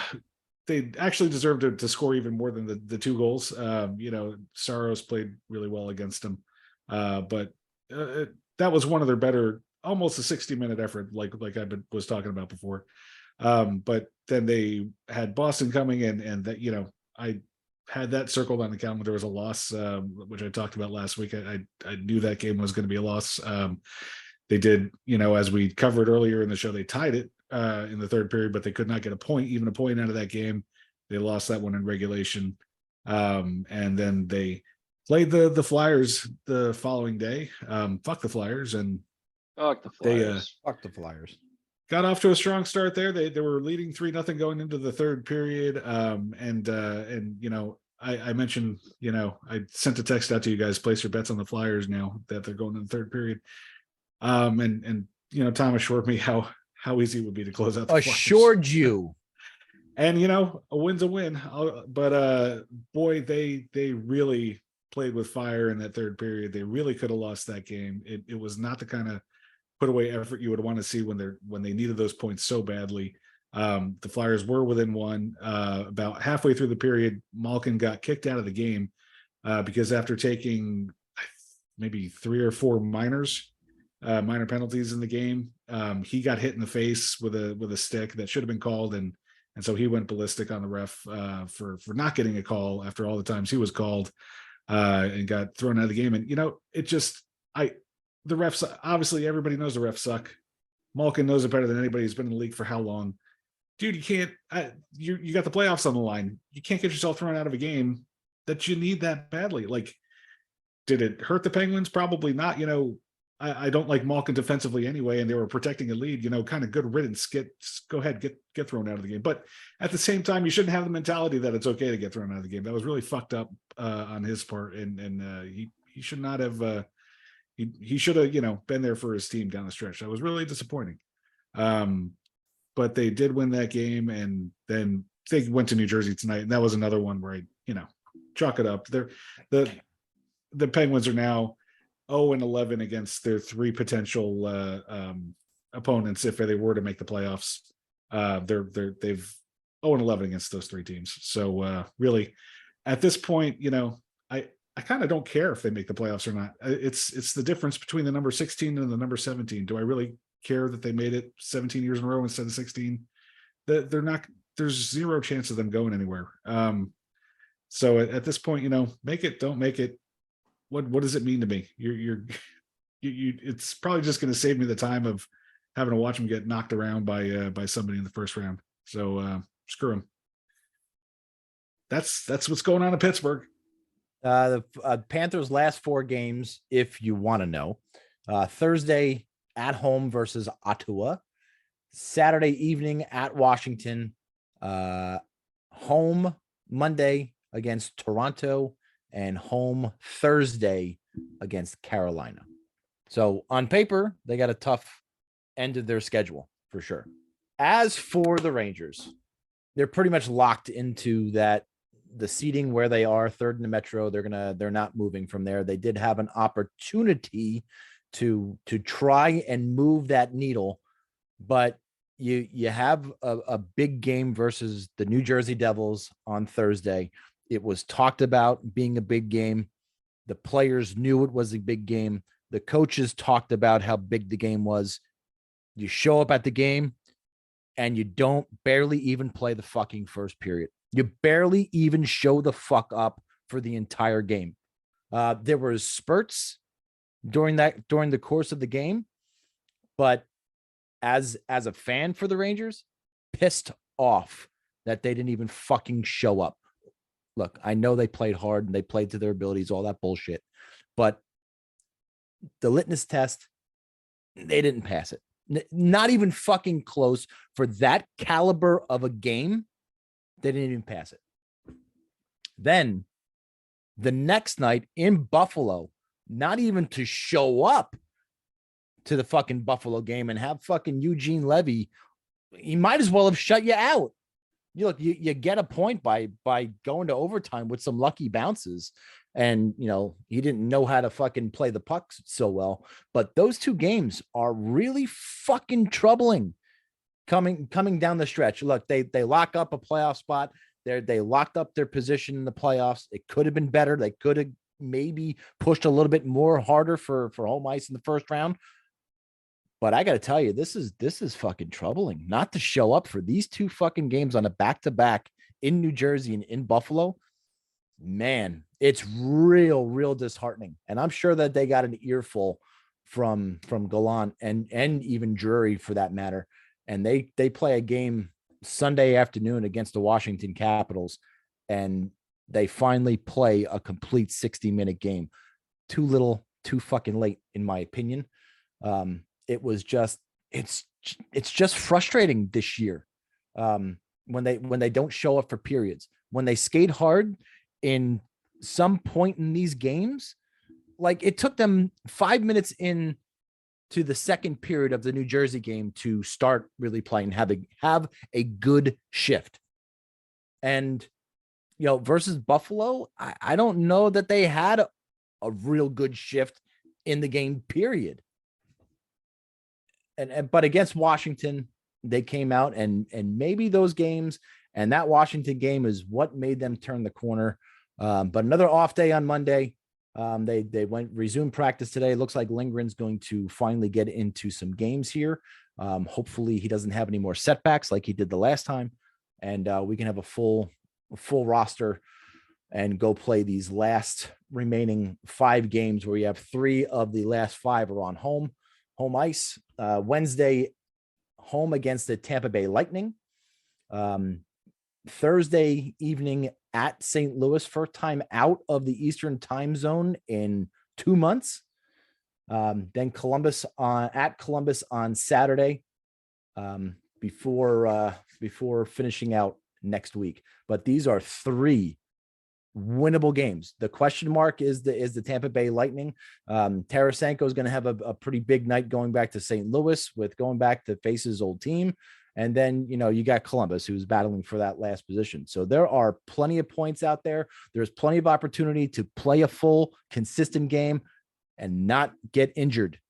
they actually deserved to score even more than the two goals. Saros played really well against them, but that was one of their better, almost a 60-minute effort, like I was talking about before. But then they had Boston coming in, and that I had that circled on the calendar. There was a loss, which I talked about last week. I knew that game was going to be a loss. They did, as we covered earlier in the show, they tied it in the third period, but they could not get even a point out of that game. They lost that one in regulation. And then they played the Flyers the following day. Fuck the Flyers, and fuck the Flyers. Fuck the Flyers. Got off to a strong start there. They were leading 3-0 going into the third period. I mentioned, I sent a text out to you guys, place your bets on the Flyers now that they're going in the third period. Tom assured me how easy it would be to close out the Assured Flyers. You. And a win's a win. But boy, they really played with fire in that third period. They really could have lost that game. It was not the kind of put away effort you would want to see when they needed those points so badly. The Flyers were within one. About halfway through the period, Malkin got kicked out of the game because after taking maybe 3 or 4 minor penalties in the game, he got hit in the face with a stick that should have been called, and so he went ballistic on the ref for not getting a call after all the times he was called, and got thrown out of the game. And the refs, obviously everybody knows the refs suck. Malkin knows it better than anybody who's been in the league for how long. Dude, you can't, you got the playoffs on the line. You can't get yourself thrown out of a game that you need that badly. Like, did it hurt the Penguins? Probably not. I don't like Malkin defensively anyway, and they were protecting a lead, kind of good riddance. Go ahead, get thrown out of the game. But at the same time, you shouldn't have the mentality that it's okay to get thrown out of the game. That was really fucked up on his part. And he should not have, he should have, been there for his team down the stretch. That was really disappointing. But they did win that game, and then they went to New Jersey tonight. And that was another one where chalk it up. The Penguins are now 0-11 against their 3 potential opponents if they were to make the playoffs. They've 0-11 against those 3 teams. So really, at this point, I kind of don't care if they make the playoffs or not. It's the difference between the number 16 and the number 17. Do I really care that they made it 17 years in a row instead of 16? They're not. There's zero chance of them going anywhere. So at this point, make it, don't make it. What does it mean to me? It's probably just going to save me the time of having to watch them get knocked around by somebody in the first round. So screw them. That's what's going on in Pittsburgh. The Panthers' last 4 games, if you want to know. Thursday at home versus Ottawa. Saturday evening at Washington. Home Monday against Toronto, and home Thursday against Carolina. So on paper, they got a tough end of their schedule for sure. As for the Rangers, they're pretty much locked into that, the seating where they are, third in the Metro. They're not moving from there. They did have an opportunity to try and move that needle, but you have a big game versus the New Jersey Devils on Thursday. It was talked about being a big game. The players knew it was a big game. The coaches talked about how big the game was. You show up at the game and you don't barely even play the fucking first period. You barely even show the fuck up for the entire game. There were spurts during the course of the game, but as a fan for the Rangers, pissed off that they didn't even fucking show up. Look, I know they played hard and they played to their abilities, all that bullshit, but the litmus test, they didn't pass it. Not even fucking close for that caliber of a game. They didn't even pass it. Then the next night in Buffalo, not even to show up to the fucking Buffalo game and have fucking Eugene Levy, he might as well have shut you out. You get a point by going to overtime with some lucky bounces. And, he didn't know how to fucking play the pucks so well. But those 2 games are really fucking troubling coming down the stretch. Look, they lock up a playoff spot. They locked up their position in the playoffs. It could have been better. They could have maybe pushed a little bit more harder for home ice in the first round. But I got to tell you, this is fucking troubling not to show up for these 2 fucking games on a back-to-back in New Jersey and in Buffalo. Man, it's real disheartening. And I'm sure that they got an earful from Gallant and even Drury for that matter. And they play a game Sunday afternoon against the Washington Capitals, and they finally play a complete 60-minute game. Too little, too fucking late, in my opinion. It was just, it's just frustrating this year. When they don't show up for periods, when they skate hard in some point in these games, like it took them 5 minutes in to the second period of the New Jersey game to start really playing, have a good shift. And, versus Buffalo, I don't know that they had a real good shift in the game period. But against Washington, they came out and maybe those games and that Washington game is what made them turn the corner. But another off day on Monday. They resumed practice today. It looks like Lindgren's going to finally get into some games here. Hopefully he doesn't have any more setbacks like he did the last time. And we can have a full roster and go play these last remaining 5 games where you have 3 of the last 5 are on home ice. Wednesday, home against the Tampa Bay Lightning. Thursday evening at St. Louis, first time out of the Eastern time zone in 2 months. Then Columbus on Saturday, before finishing out next week. But these are 3 winnable games. The question mark is the Tampa Bay Lightning. Tarasenko is going to have a pretty big night going back to St. Louis with going back to face his old team. And then, you got Columbus, who's battling for that last position. So there are plenty of points out there. There's plenty of opportunity to play a full, consistent game and not get injured.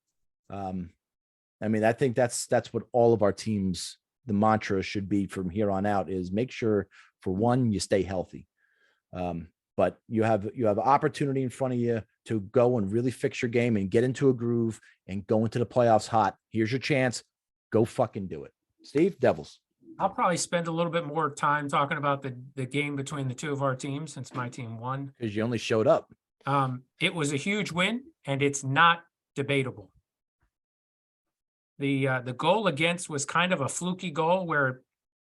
I think that's what all of our teams, the mantra should be from here on out, is make sure, for one, you stay healthy. But you have opportunity in front of you to go and really fix your game and get into a groove and go into the playoffs hot. Here's your chance. Go fucking do it. Steve, Devils. I'll probably spend a little bit more time talking about the game between the two of our teams since my team won. Because you only showed up. It was a huge win, and it's not debatable. The goal against was kind of a fluky goal where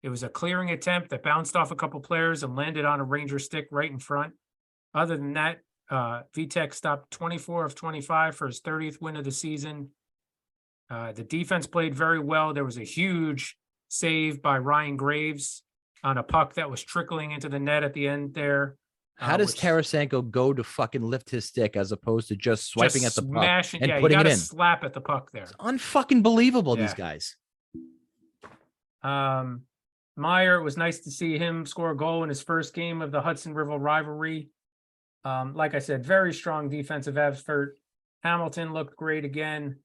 it was a clearing attempt that bounced off a couple players and landed on a Ranger stick right in front. Other than that, VTech stopped 24 of 25 for his 30th win of the season. The defense played very well. There was a huge save by Ryan Graves on a puck that was trickling into the net at the end there. How does Tarasenko go to fucking lift his stick as opposed to just swiping at the puck smashing, and yeah, putting you it gotta in? slap at the puck there. It's unfucking believable, these Yeah. guys. Meyer, it was nice to see him score a goal in his first game of the Hudson River rivalry. Like I said, very strong defensive effort. Hamilton looked great again.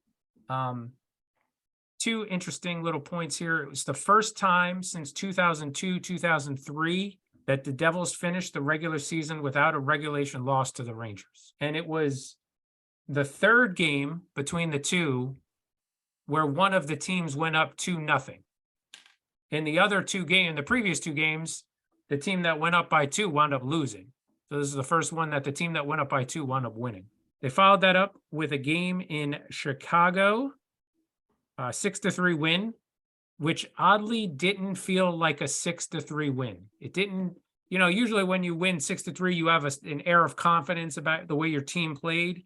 Two interesting little points here. It was the first time since 2002, 2003 that the Devils finished the regular season without a regulation loss to the Rangers. And it was the third game between the two where one of the teams went up 2-0. In the other two games, the previous two games, the team that went up by 2 wound up losing. So this is the first one that the team that went up by 2 wound up winning. They followed that up with a game in Chicago, 6-3 win, which oddly didn't feel like a 6-3 win. It didn't, usually when you win 6-3, you have an air of confidence about the way your team played.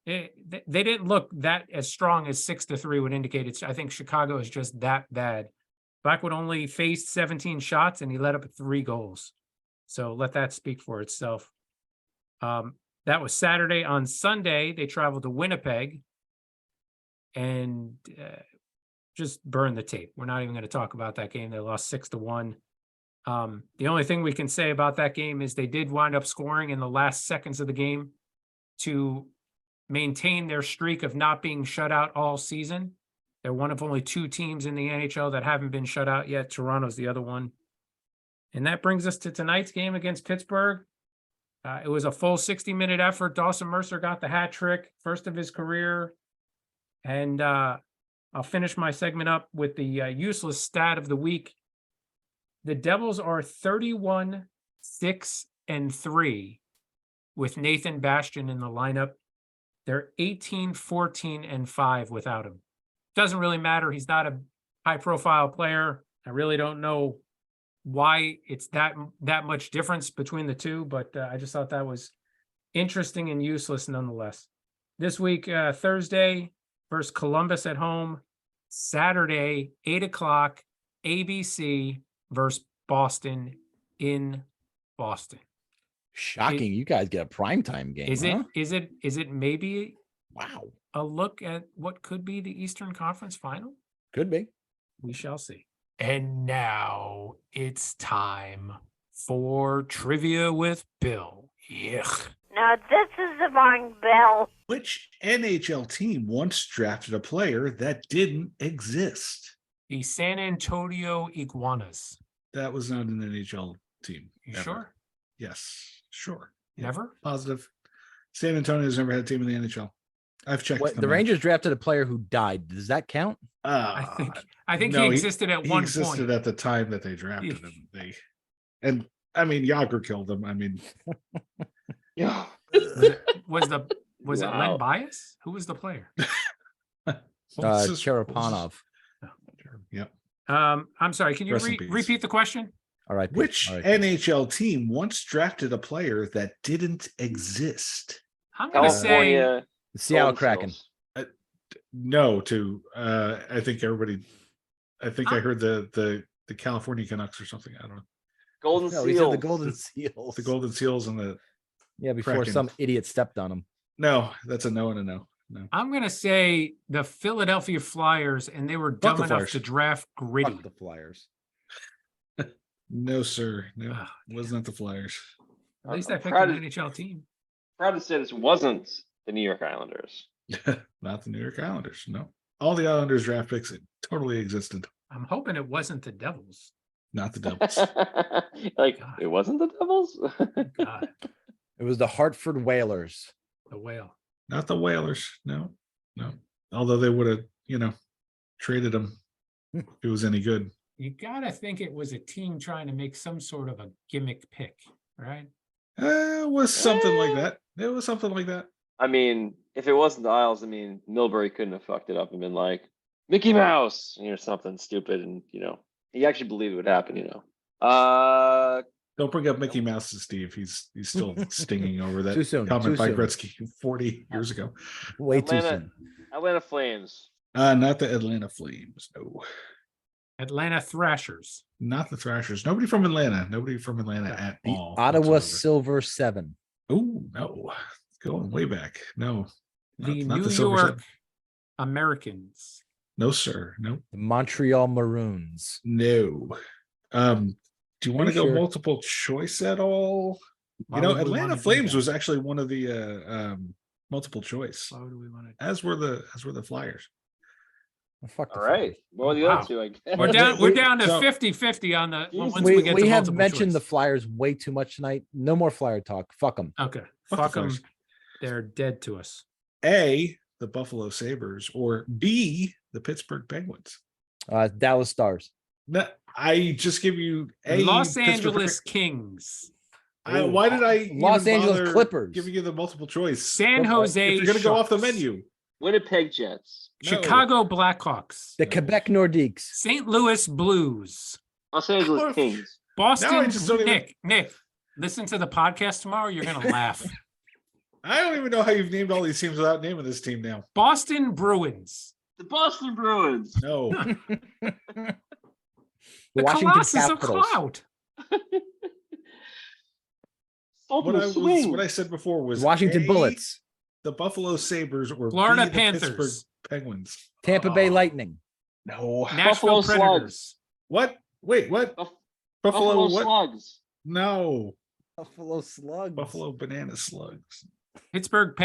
They didn't look that as strong as 6-3 would indicate. I think Chicago is just that bad. Blackwood only faced 17 shots and he let up 3 goals. So let that speak for itself. That was Saturday. On Sunday, they traveled to Winnipeg and just burned the tape. We're not even going to talk about that game. They lost 6-1. The only thing we can say about that game is they did wind up scoring in the last seconds of the game to maintain their streak of not being shut out all season. They're one of only 2 teams in the NHL that haven't been shut out yet. Toronto's the other one. And that brings us to tonight's game against Pittsburgh. It was a full 60-minute effort. Dawson Mercer got the hat trick, first of his career. And I'll finish my segment up with the useless stat of the week. The Devils are 31-6-3 with Nathan Bastian in the lineup. They're 18-14-5 without him. Doesn't really matter. He's not a high-profile player. I really don't know why it's that much difference between the two, but I just thought that was interesting and useless nonetheless. This week, Thursday versus Columbus at home. Saturday, 8:00, ABC versus Boston in Boston. Shocking. You guys get a primetime game. Is huh? it maybe Wow. a look at what could be the Eastern Conference Final? Could be. We shall see. And now it's time for Trivia with Bill. Yuck. Now this is the wrong Bill. Which NHL team once drafted a player that didn't exist? The San Antonio Iguanas. That was not an NHL team. You ever. sure? Yes, sure. Never? Positive. San Antonio's never had a team in the NHL. I've checked. The Rangers drafted a player who died. Does that count? I think no, he existed at one He existed point. at the time that they drafted him. Yager killed him. I mean, Yeah. Was it Wow. Len Bias? Who was the player? Cherepanov. Yep. I'm sorry. Can you Rest in peace. repeat the question? All right. Which all right. NHL team once drafted a player that didn't exist? I'm going to say California. The Seattle Golden Kraken. Seals. No, to I think everybody. I think I heard the California Canucks or something. I don't know. Golden No, he Seals. said the Golden Seals. The Golden Seals and the Yeah, before Kraken. some idiot stepped on him. no. That's a no and a no. No. I'm going to say the Philadelphia Flyers, and they were dumb the enough Flyers. to draft Gritty. Fuck the Flyers. No, sir. No, Ah, was not the Flyers. At least I picked proud an of- NHL team. Proud to say this wasn't the New York Islanders. Not the New York Islanders. No. All the Islanders draft picks totally existed. I'm hoping it wasn't the Devils. Not the Devils. Like God. it wasn't the Devils. God, It was the Hartford Whalers. the whale. Not the Whalers. No. No. Although they would have, traded him if it was any good. you gotta think it was a team trying to make some sort of a gimmick pick, right? It was something like that. It was something like that. I mean, if it wasn't the Isles, I mean, Milbury couldn't have fucked it up and been like, Mickey Mouse, or something stupid. And, he actually believed it would happen, Don't bring up Mickey Mouse to Steve. He's still stinging over that Too soon, comment too by soon. Gretzky 40 years ago. Way too Atlanta- soon. Atlanta Flames. Not the Atlanta Flames. No, Atlanta Thrashers. not the Thrashers. Nobody from Atlanta. Nobody from Atlanta at The all. Ottawa whatsoever. Silver 7. Oh no, going way back. No, The not New Silver York Seven. Americans. No, sir. No, The Montreal Maroons. no. Do you want to Pretty go sure. multiple choice at all? Why would we Atlanta wanna do Flames that? was actually one of the multiple choice, Why would we want to? as were the Flyers. Oh, fuck the All right. Flyers. What were the Wow. other two? Like, We're down. We're down to So- 50-50 on the Jesus. once we get We to have multiple mentioned the choice. Flyers way too much tonight. No more Flyer talk. Fuck them. Okay, Fuck fuck the them. Flyers. They're dead to us. A, the Buffalo Sabres, or B, the Pittsburgh Penguins. Dallas Stars. No, I just give you A. Los Pittsburgh Angeles Penguins. Kings. Why did I Los even Angeles bother Clippers. giving you the multiple choice? San Well, Jose. If you're gonna go off the Sharks. menu, Winnipeg Jets. No. Chicago Blackhawks. The No. Quebec Nordiques. St. Louis Blues. Los Angeles Kings. Boston. Now I just don't even- Nick, listen to the podcast tomorrow. You're gonna laugh. I don't even know how you've named all these teams without naming this team now. Boston Bruins. The Boston Bruins. No, The Washington Colossus of Capitals. Cloud. what I said before was Washington A, Bullets. the Buffalo Sabres, or Florida B, the Panthers. Pittsburgh Penguins. Tampa Bay Lightning. No. Nashville Buffalo Predators. Slugs. What? Wait, what? Buff- Buffalo what? Slugs. No. Buffalo Slugs. Buffalo Banana Slugs. Pittsburgh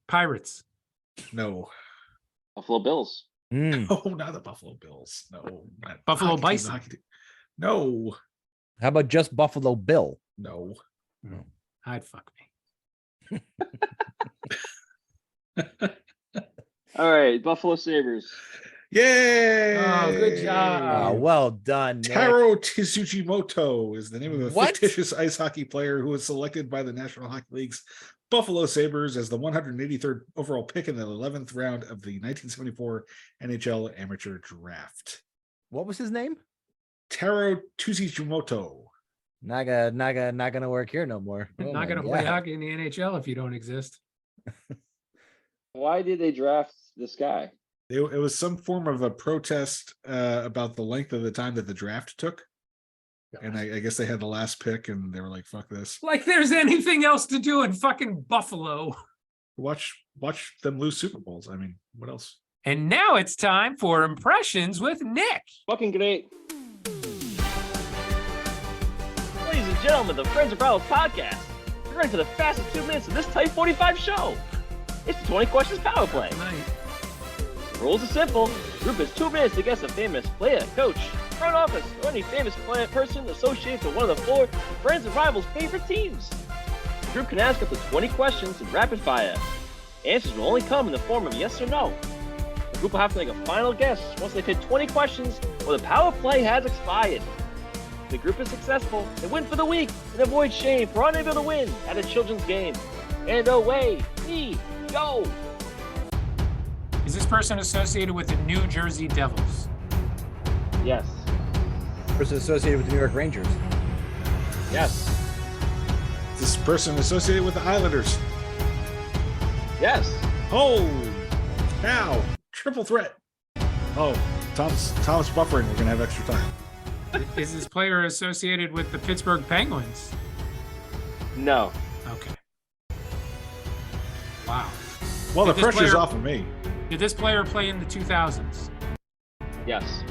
Pirates. No. Buffalo Bills. Mm. Oh, not the Buffalo Bills. No. not Buffalo hockey team, Bison. hockey team. No. How about just Buffalo Bill? No. I'd fuck me. All right. Buffalo Sabres. Yay! Oh, good job. Well done, Nick. Taro Tsujimoto is the name of a What? fictitious ice hockey player who was selected by the National Hockey League's Buffalo Sabres as the 183rd overall pick in the 11th round of the 1974 NHL Amateur Draft. What was his name? Taro Tsujimoto. Not gonna work here no more. Oh Not my gonna play God. hockey in the NHL if you don't exist. Why did they draft this guy? It was some form of a protest about the length of the time that the draft took. And I guess they had the last pick and they were like, fuck this. Like there's anything else to do in fucking Buffalo. Watch them lose Super Bowls. I mean, what else? And now it's time for impressions with Nick. Fucking great. Ladies and gentlemen, the Friends of Rivals podcast. You're ready for the fastest 2 minutes of this Type 45 show. It's the 20 questions power play. Tonight. Rules are simple. The group has 2 minutes to guess a famous player, coach, front office, or any famous player person associated with one of the 4 Friends and Rivals favorite teams. The group can ask up to 20 questions in rapid fire. Answers will only come in the form of yes or no. The group will have to make a final guess once they've hit 20 questions or the power play has expired. If the group is successful, they win for the week and avoid shame for unable to win at a children's game. And away we go! Is this person associated with the New Jersey Devils? Yes. Person associated with the New York Rangers. Yes. Is this person associated with the Islanders? Yes. Oh, now triple threat. Oh, Tom's buffering. We're gonna have extra time. Is this player associated with the Pittsburgh Penguins? No. Okay. Wow. Well, the Did this pressure's player- off of me. Did this player play in the 2000s? Yes.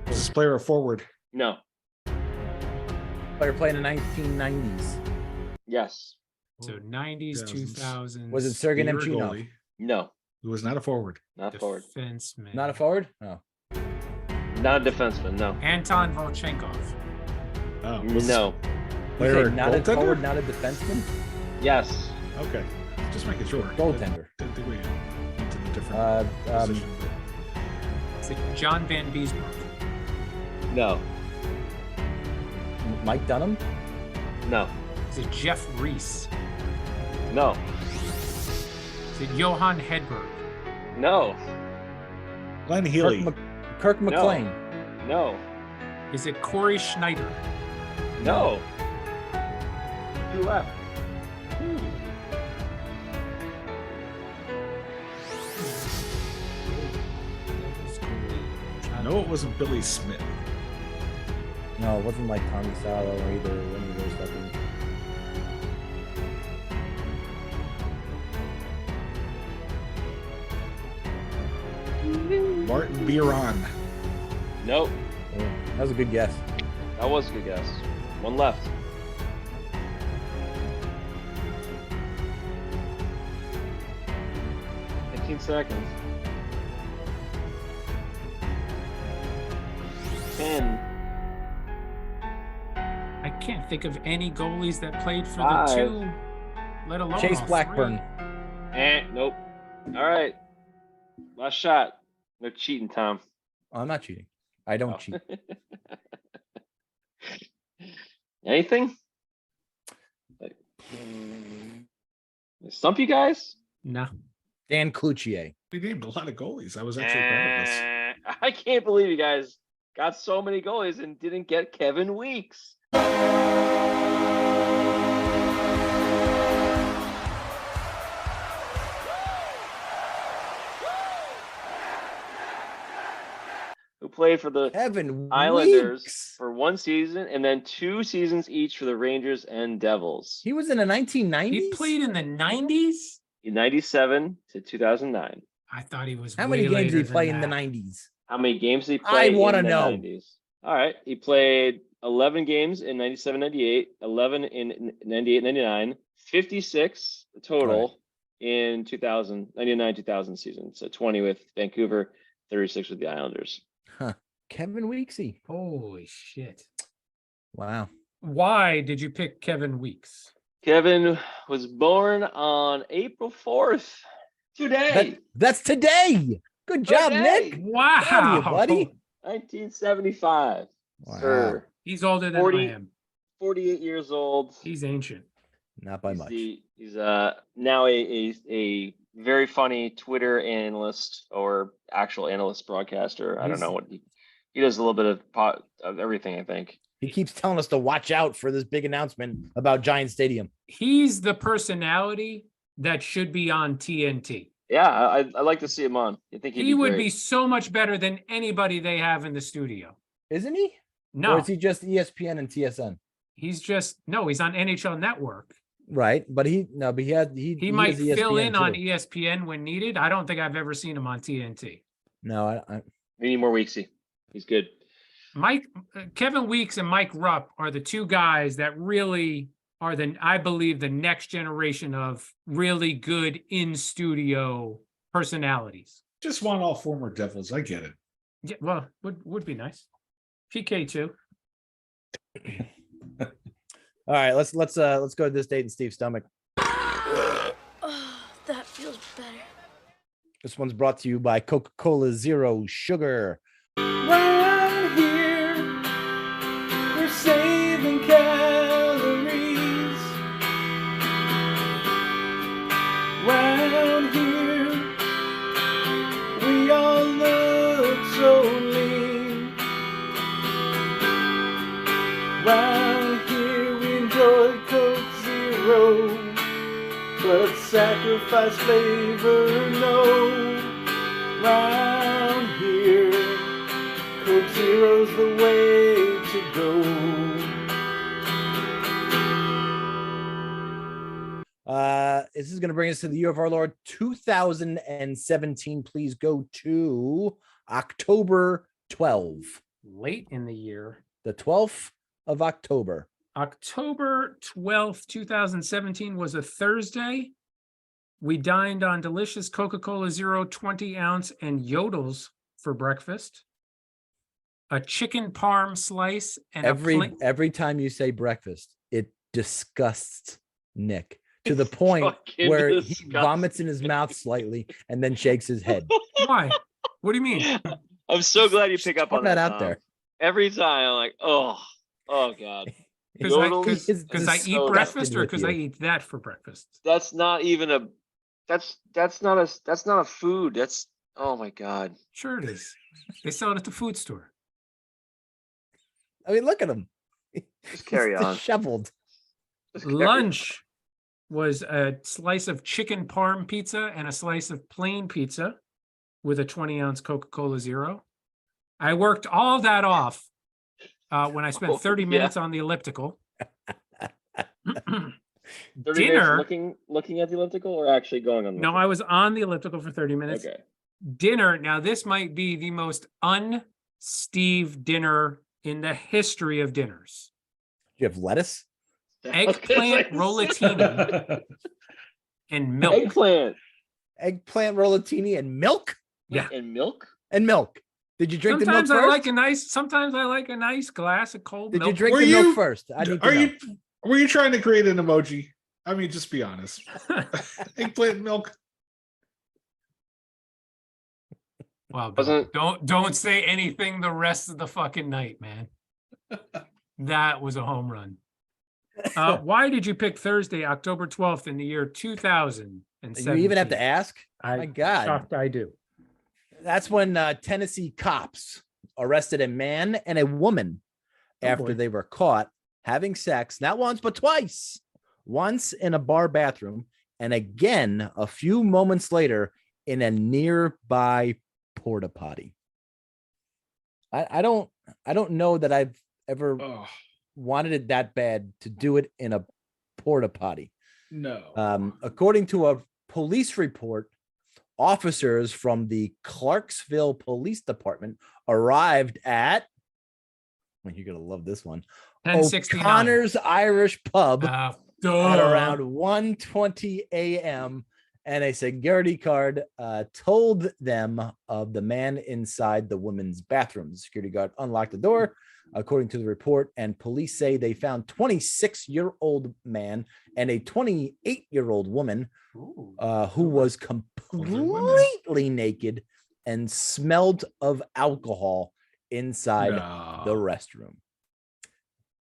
Is this player a forward? No. Player playing in the 1990s. Yes. So 90s, 2000s. Was it Sergei You're a Nemchinov? goalie. No. Who was not a forward? Not forward. Defenseman. Not a forward? Oh. Not a defenseman. No. Anton Volchenkov. Oh, No. You Player say not a goaltender? forward, not a defenseman? Yes. Okay, just making sure. Goaltender. Didn't think we went into the different Uh, position. Is it John Van Beesbrook? No. Mike Dunham? No. Is it Jeff Reese? No. Is it Johan Hedberg? No. Glenn Healy. Kirk McLean. No. Is it Corey Schneider? No. Two left. No, it wasn't Billy Smith. No, it wasn't like Tommy Salo or either any of those fucking. Martin Biron. Nope. Yeah, that was a good guess. That was a good guess. One left. Seconds. 10. I can't think of any goalies that played for 5. the two, let alone Chase all Blackburn. Nope. All right. Last shot. No cheating, Tom. I'm not cheating. I don't cheat. Anything? Stump you guys? No. Dan Cloutier. We named a lot of goalies. I was actually proud of this. I can't believe you guys got so many goalies and didn't get Kevin Weeks. Who played for the Kevin Islanders Weeks. for one season and then 2 seasons each for the Rangers and Devils. He was in the 1990s. He played in the 90s? In 97 to 2009. I thought he was How way many games did he later play than in the that. 90s? How many games did he play in wanna the know. 90s? All right. He played 11 games in 97, 98, 11 in 98, 99, 56 total in 2000, 99, 2000 season. So 20 with Vancouver, 36 with the Islanders. Huh. Kevin Weeksy. Holy shit. Wow. Why did you pick Kevin Weeks? Kevin was born on April 4th. Today. That's today. Good job, Today. Nick. Wow. Proud of you, buddy. 1975. Wow. Sir. He's older than 40 I am. 48 years old. He's ancient. Not by much. He's now a very funny Twitter analyst or actual analyst broadcaster. I don't know what he does. A little bit of everything, I think. He keeps telling us to watch out for this big announcement about Giant Stadium. He's the personality that should be on TNT. Yeah, I like to see him on. I think He would great. be so much better than anybody they have in the studio. Isn't he? No, Or is he just ESPN and TSN? he's on NHL Network. Right. But he Might is fill ESPN in on too. ESPN when needed. I don't think I've ever seen him on TNT. No, We need more Weeksy. He's good. Kevin Weeks and Mike Rupp are the two guys that really are I believe, the next generation of really good in-studio personalities. Just want all former Devils. I get it. Yeah, well, would be nice. PK too. all right, let's go to this date in Steve's stomach. Oh, that feels better. This one's brought to you by Coca-Cola Zero Sugar. Right here, we're saving calories. Round here, we all look so lean. Round here, we enjoy Coke Zero, but sacrifice flavor, no. Round here, Coke Zero's the way to go. This is going to bring us to the year of our Lord 2017. Please go to October 12. Late in the year. The 12th of October. October 12th, 2017 was a Thursday. We dined on delicious Coca-Cola Zero 20-ounce and yodels for breakfast. A chicken parm slice and every time you say breakfast, it disgusts Nick to the point where he vomits in his mouth slightly and then shakes his head. Why? What do you mean? I'm so glad you pick up on that that, out Tom. there. Every time I'm like, oh God. Because Yodels I is eat so breakfast, dumb. or with because I you. eat that for breakfast. That's not even a. That's not a food. That's oh my God. Sure it is. They sell it at the food store. I mean, look at him. Just carry on. Disheveled. Just carry Lunch was a slice of chicken parm pizza and a slice of plain pizza with a 20-ounce Coca-Cola Zero. I worked all that off when I spent 30 minutes on the elliptical. 30 Dinner. minutes looking at the elliptical, or actually going on the No, I was on the elliptical for 30 minutes. Okay. Dinner. Now, this might be the most un-Steve dinner in the history of dinners. Do you have lettuce? Eggplant rollatini and milk. Eggplant rollatini and milk? Yeah. And milk? And milk. Did you drink Sometimes the milk I first? sometimes I like a nice glass of cold milk. Did you drink the milk first? I need to know. Were you trying to create an emoji? I mean, just be honest. Eggplant milk. Well, don't say anything the rest of the fucking night, man. That was a home run. Why did you pick Thursday, October 12th in the year 2017? You even have to ask? My God. Shocked I do. That's when Tennessee cops arrested a man and a woman after they were caught having sex, not once, but twice. Once in a bar bathroom, and again a few moments later in a nearby porta potty. I don't know that I've ever wanted it that bad to do it in a porta potty. No. According to a police report, officers from the Clarksville Police Department arrived at, well, you're gonna love this one, 1069. O'Connor's Irish Pub at duh. around 1:20 a.m. and a security guard told them of the man inside the women's bathroom. The security guard unlocked the door, according to the report, and police say they found 26-year-old man and a 28-year-old woman who was completely naked and smelled of alcohol inside the restroom.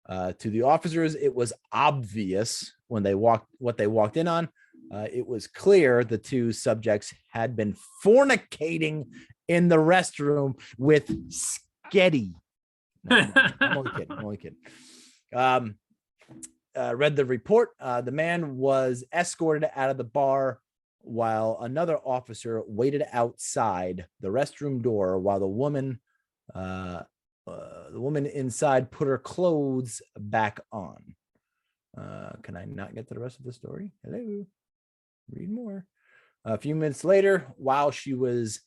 To the officers, it was obvious when they walked in on. It was clear the two subjects had been fornicating in the restroom with Sketty. No, I'm only kidding. Read the report. The man was escorted out of the bar while another officer waited outside the restroom door while the woman inside put her clothes back on. Can I not get to the rest of the story? Hello. Read more. A few minutes later, while she was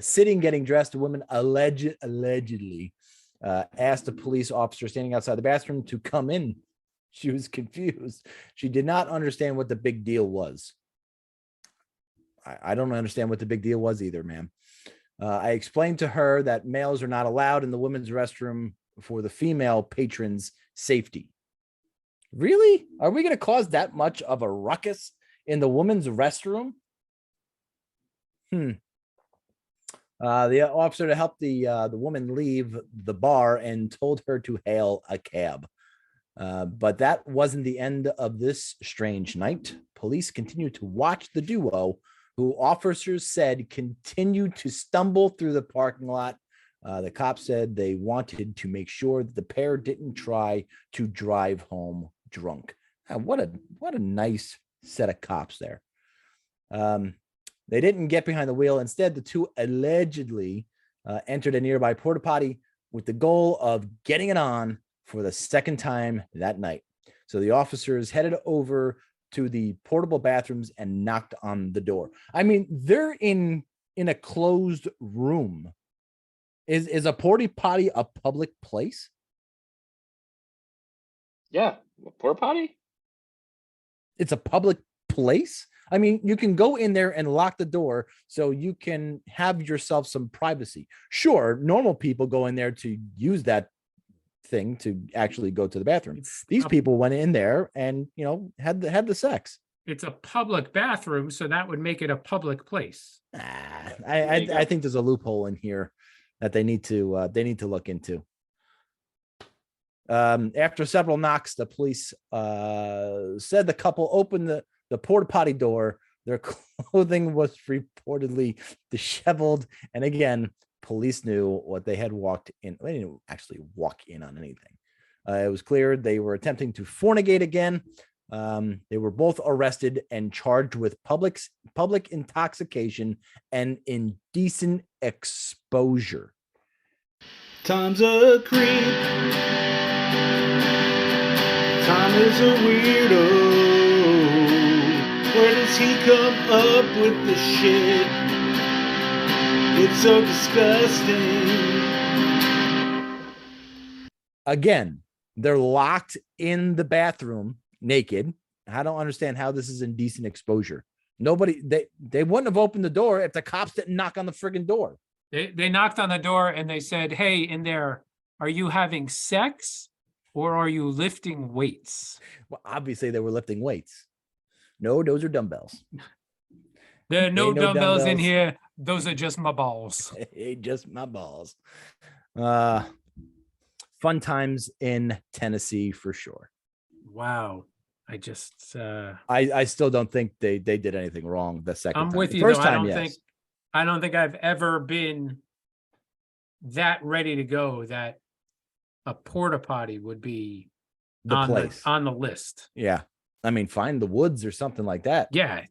sitting getting dressed, a woman allegedly asked a police officer standing outside the bathroom to come in. She was confused. She did not understand what the big deal was. I don't understand what the big deal was either, ma'am. I explained to her that males are not allowed in the women's restroom for the female patrons' safety. Really? Are we going to cause that much of a ruckus in the women's restroom? The officer to help the woman leave the bar and told her to hail a cab. But that wasn't the end of this strange night. Police continued to watch the duo, who officers said continued to stumble through the parking lot. The cops said they wanted to make sure that the pair didn't try to drive home drunk. What a nice set of cops there. They didn't get behind the wheel. Instead, the two allegedly entered a nearby porta potty with the goal of getting it on for the second time that night. So the officers headed over to the portable bathrooms and knocked on the door. I mean, they're in a closed room. Is a porta potty a public place? Yeah, a porta potty? It's a public place? I mean, you can go in there and lock the door so you can have yourself some privacy. Sure, normal people go in there to use that thing to actually go to the bathroom. These people went in there and, had the sex. It's a public bathroom, so that would make it a public place. I think there's a loophole in here. that they need to look into. After several knocks, the police said the couple opened the porta potty door. Their clothing was reportedly disheveled, and again, police knew what they had walked in. They didn't actually walk in on anything. It was clear they were attempting to fornicate again. They were both arrested and charged with public intoxication and indecent exposure. Tom's a creep. Tom is a weirdo. Where does he come up with the shit? It's so disgusting. Again, they're locked in the bathroom naked. I don't understand how this is indecent exposure. Nobody, they wouldn't have opened the door if the cops didn't knock on the friggin' door. They knocked on the door and they said, "Hey, in there, are you having sex or are you lifting weights?" Well, obviously they were lifting weights. No, those are dumbbells. There are no Ain't no dumbbells in dumbbells. here. Those are just my balls. Just my balls. Fun times in Tennessee for sure. Wow. I just I still don't think they did anything wrong the second I'm time. with The you. first Though. time, yes. I don't think I've ever been that ready to go that a porta potty would be The on place. on the list. Yeah. I mean, find the woods or something like that. Yeah.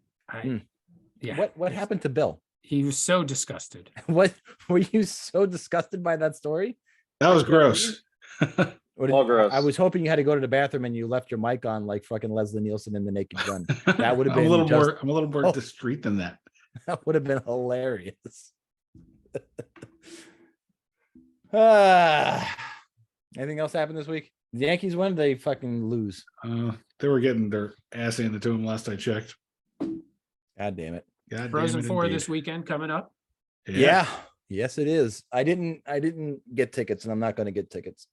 Yeah. What happened to Bill? He was so disgusted. What were you so disgusted by that story? That was gross. All gross. I was hoping you had to go to the bathroom and you left your mic on like fucking Leslie Nielsen in The Naked Gun. That would have been I'm a little more discreet than that. That would have been hilarious. Anything else happened this week? The Yankees win, they fucking lose. They were getting their ass handed to them last I checked. God damn it. God Frozen damn it 4 indeed. this weekend coming up. Yeah. Yes, it is. I didn't get tickets, and I'm not going to get tickets.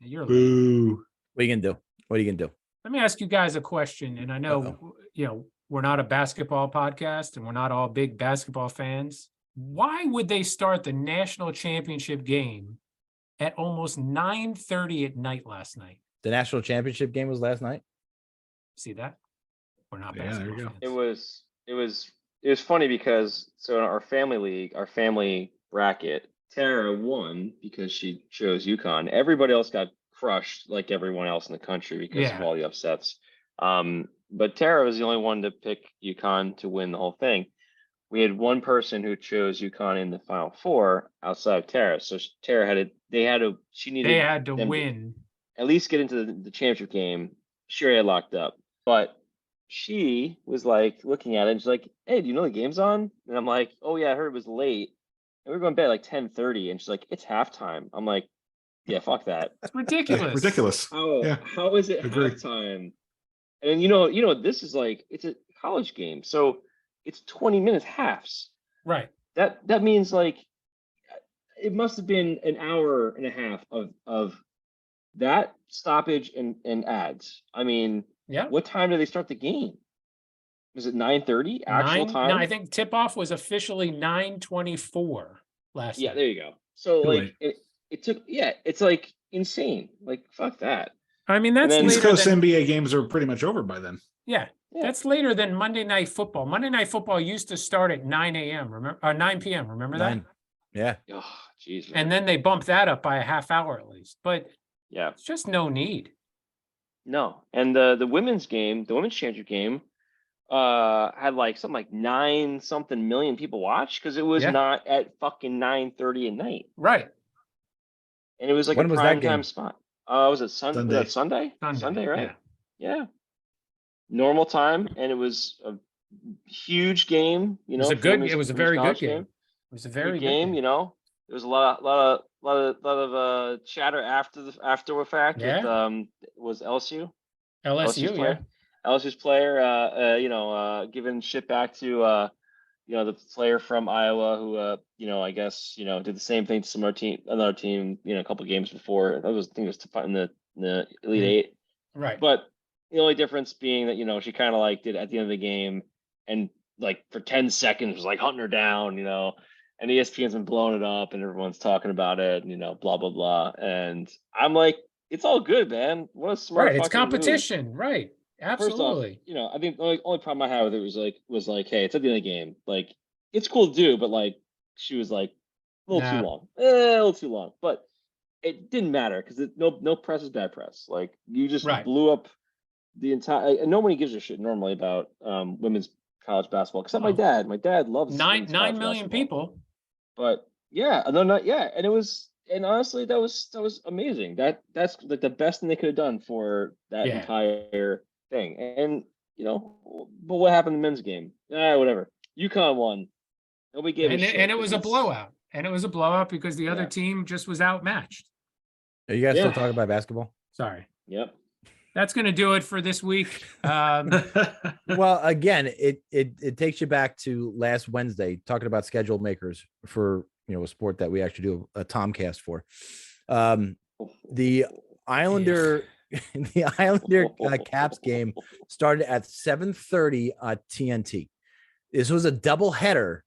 You're late. Boo. What are you gonna do? What are you gonna do? Let me ask you guys a question. And I know, we're not a basketball podcast and we're not all big basketball fans. Why would they start the national championship game at almost 9:30 at night last night? The national championship game was last night. See that? We're not Yeah, there basketball you go. fans. It was funny because so in our family league, our family bracket, Tara won because she chose UConn. Everybody else got crushed like everyone else in the country because of all the upsets. But Tara was the only one to pick UConn to win the whole thing. We had one person who chose UConn in the Final Four outside of Tara. So Tara they had to win. At least get into the championship game. She already had locked up. But she was like looking at it and she's like, "Hey, do you know the game's on?" And I'm like, "Oh yeah, I heard it was late." And we were going to bed at like 10:30 and she's like, "It's halftime." I'm like, "Yeah, fuck that." That's ridiculous. Ridiculous. How is it Agreed. halftime? And this is like, it's a college game. So it's 20 minutes halves. Right. That means like it must have been an hour and a half of that stoppage and ads. I mean, yeah. What time did they start the game? Was it 9:30 actual time? No, I think tip-off was officially 9:24 last Yeah, night. there you go. So Too like late. it took, it's like insane. Like fuck that. I mean, that's then- East later Coast than, NBA games are pretty much over by then. yeah, that's later than Monday Night Football. Monday Night Football used to start at 9 a.m. Remember, or 9 p.m. Remember that? 9. Yeah. Oh, jeez. And then they bumped that up by a half hour at least. But yeah, it's just no need. no. And the women's game, the women's championship game, had like something like 9 something million people watch because it was not at fucking 9:30 at night. Right. And it was like When a was that prime game? time spot. Was it Sunday? Sunday. Was that Sunday? Sunday, Right? Yeah. Normal time, and it was a huge game. It was it was a very good game. It was a very good game. There was a lot of chatter after the fact. Yeah. With, was LSU. LSU, player. LSU's player, giving shit back to the player from Iowa who I guess did the same thing to another team a couple of games before. I think it was to find the Elite Eight. Right. But the only difference being that she kind of like did at the end of the game and like for 10 seconds was like hunting her down, and ESPN's been blowing it up, and everyone's talking about it, and blah blah blah. And I'm like, it's all good, man. What a smart Right. It's fucking move. competition. Right. Absolutely. First off, I think the only problem I had with it was like, hey, it's at the end of the game. Like, it's cool to do, but like, she was like a little too long, a little too long. But it didn't matter because no press is bad press. Like, you just blew up the entire. And nobody gives a shit normally about women's college basketball except my dad. My dad loves 9 million people. But yeah, and and it was. And honestly, that was amazing. That's like the best thing they could have done for that entire thing. And but what happened in the men's game? Whatever. UConn won. Nobody gave a shit. And it was a blowout. And it was a blowout because the other team just was outmatched. Are you guys still talking about basketball? Sorry. Yep. That's going to do it for this week. Well, again, it takes you back to last Wednesday talking about schedule makers for a sport that we actually do a TOMCAST for. The Islander Caps game started at 7:30 at TNT. This was a double header.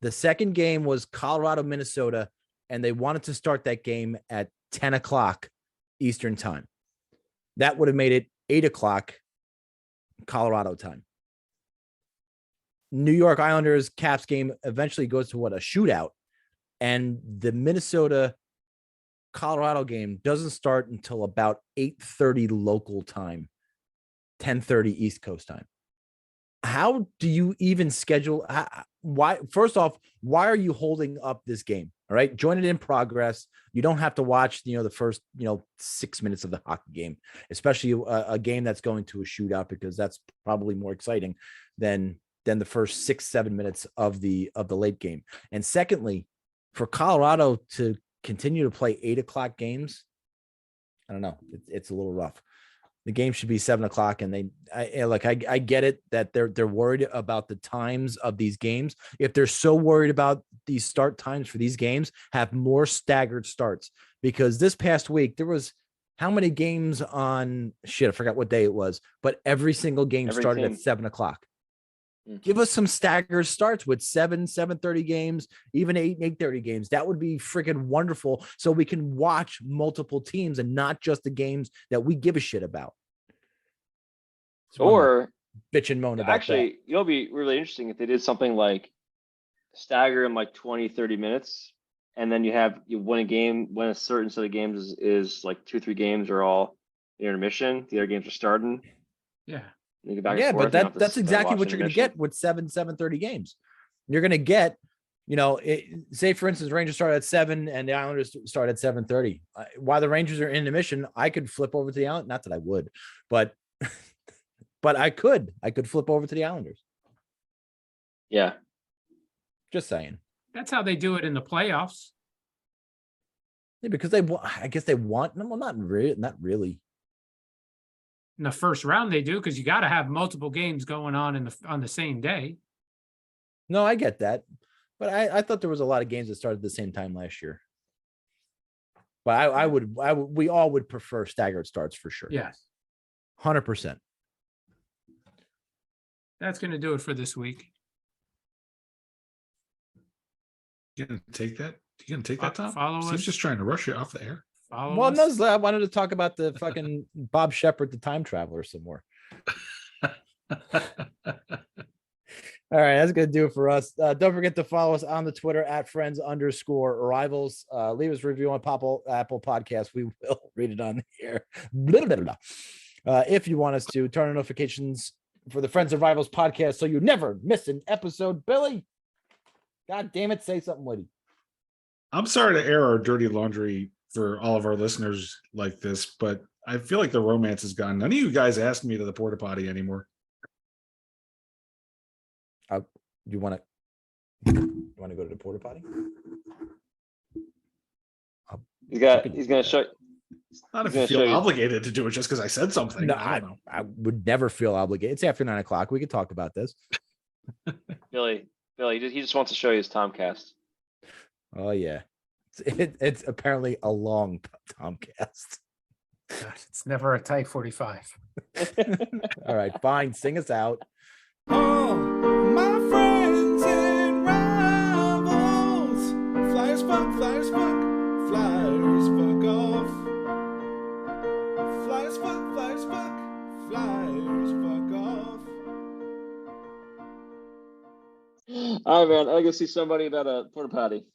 The second game was Colorado, Minnesota, and they wanted to start that game at 10 o'clock Eastern time. That would have made it 8 o'clock Colorado time. New York Islanders Caps game eventually goes to a shootout. And the Minnesota Colorado game doesn't start until about 8:30 local time, 10:30 East Coast time. How do you even schedule? Why? First off, why are you holding up this game? All right, join it in progress. You don't have to watch, the first, 6 minutes of the hockey game, especially a game that's going to a shootout, because that's probably more exciting than the first 6-7 minutes of the late game. And secondly, for Colorado to continue to play 8 o'clock games, I don't know. It's a little rough. The game should be 7 o'clock, and I get it that they're worried about the times of these games. If they're so worried about these start times for these games, have more staggered starts, because this past week there was how many games on I forgot what day it was, but every single game started at 7 o'clock. Give us some staggered starts with 7:30 games, even 8:30 games. That would be freaking wonderful, so we can watch multiple teams and not just the games that we give a shit about. Or bitch and moan about actually, it'll be really interesting if they did something like stagger them like 20-30 minutes, and then you win a game when a certain set of games is like 2-3 games are all intermission. The other games are starting. Yeah. But that's exactly what you're going to get with 7:30 games. You're going to get, say for instance, Rangers start at 7 and the Islanders start at 7:30. While the Rangers are in intermission, I could flip over to the Islanders. Not that I would, but I could flip over to the Islanders. Yeah. Just saying. That's how they do it in the playoffs. Yeah, because I guess they want, well, not really. In the first round, they do, because you got to have multiple games going on on the same day. No, I get that, but I thought there was a lot of games that started at the same time last year. But we all would prefer staggered starts for sure. Yes, 100%. That's going to do it for this week. You gonna take that? You gonna take that, Tom? Follow us. He's just trying to rush you off the air. Well, no, I wanted to talk about the fucking Bob Shepard, the time traveler, some more. All right, that's gonna do it for us. Don't forget to follow us on the Twitter at friends_rivals. Leave us a review on Apple Podcasts. We will read it on the air. If you want us to, turn on notifications for the Friends of Rivals podcast so you never miss an episode. Billy, God damn it, say something, lady. I'm sorry to air our dirty laundry for all of our listeners like this, but I feel like the romance is gone. None of you guys asked me to the porta potty anymore. You want to go to the porta potty? He's gonna show. Not if you feel obligated to do it just because I said something. No, I would never feel obligated. It's after 9 o'clock. We could talk about this. Billy, he just wants to show you his TOMCAST. Oh yeah, it's apparently a long TOMCAST. God, it's never a Type 45. All right, fine. Sing us out. Oh, my friends and rivals. All right, man. I gotta see somebody about a porta potty.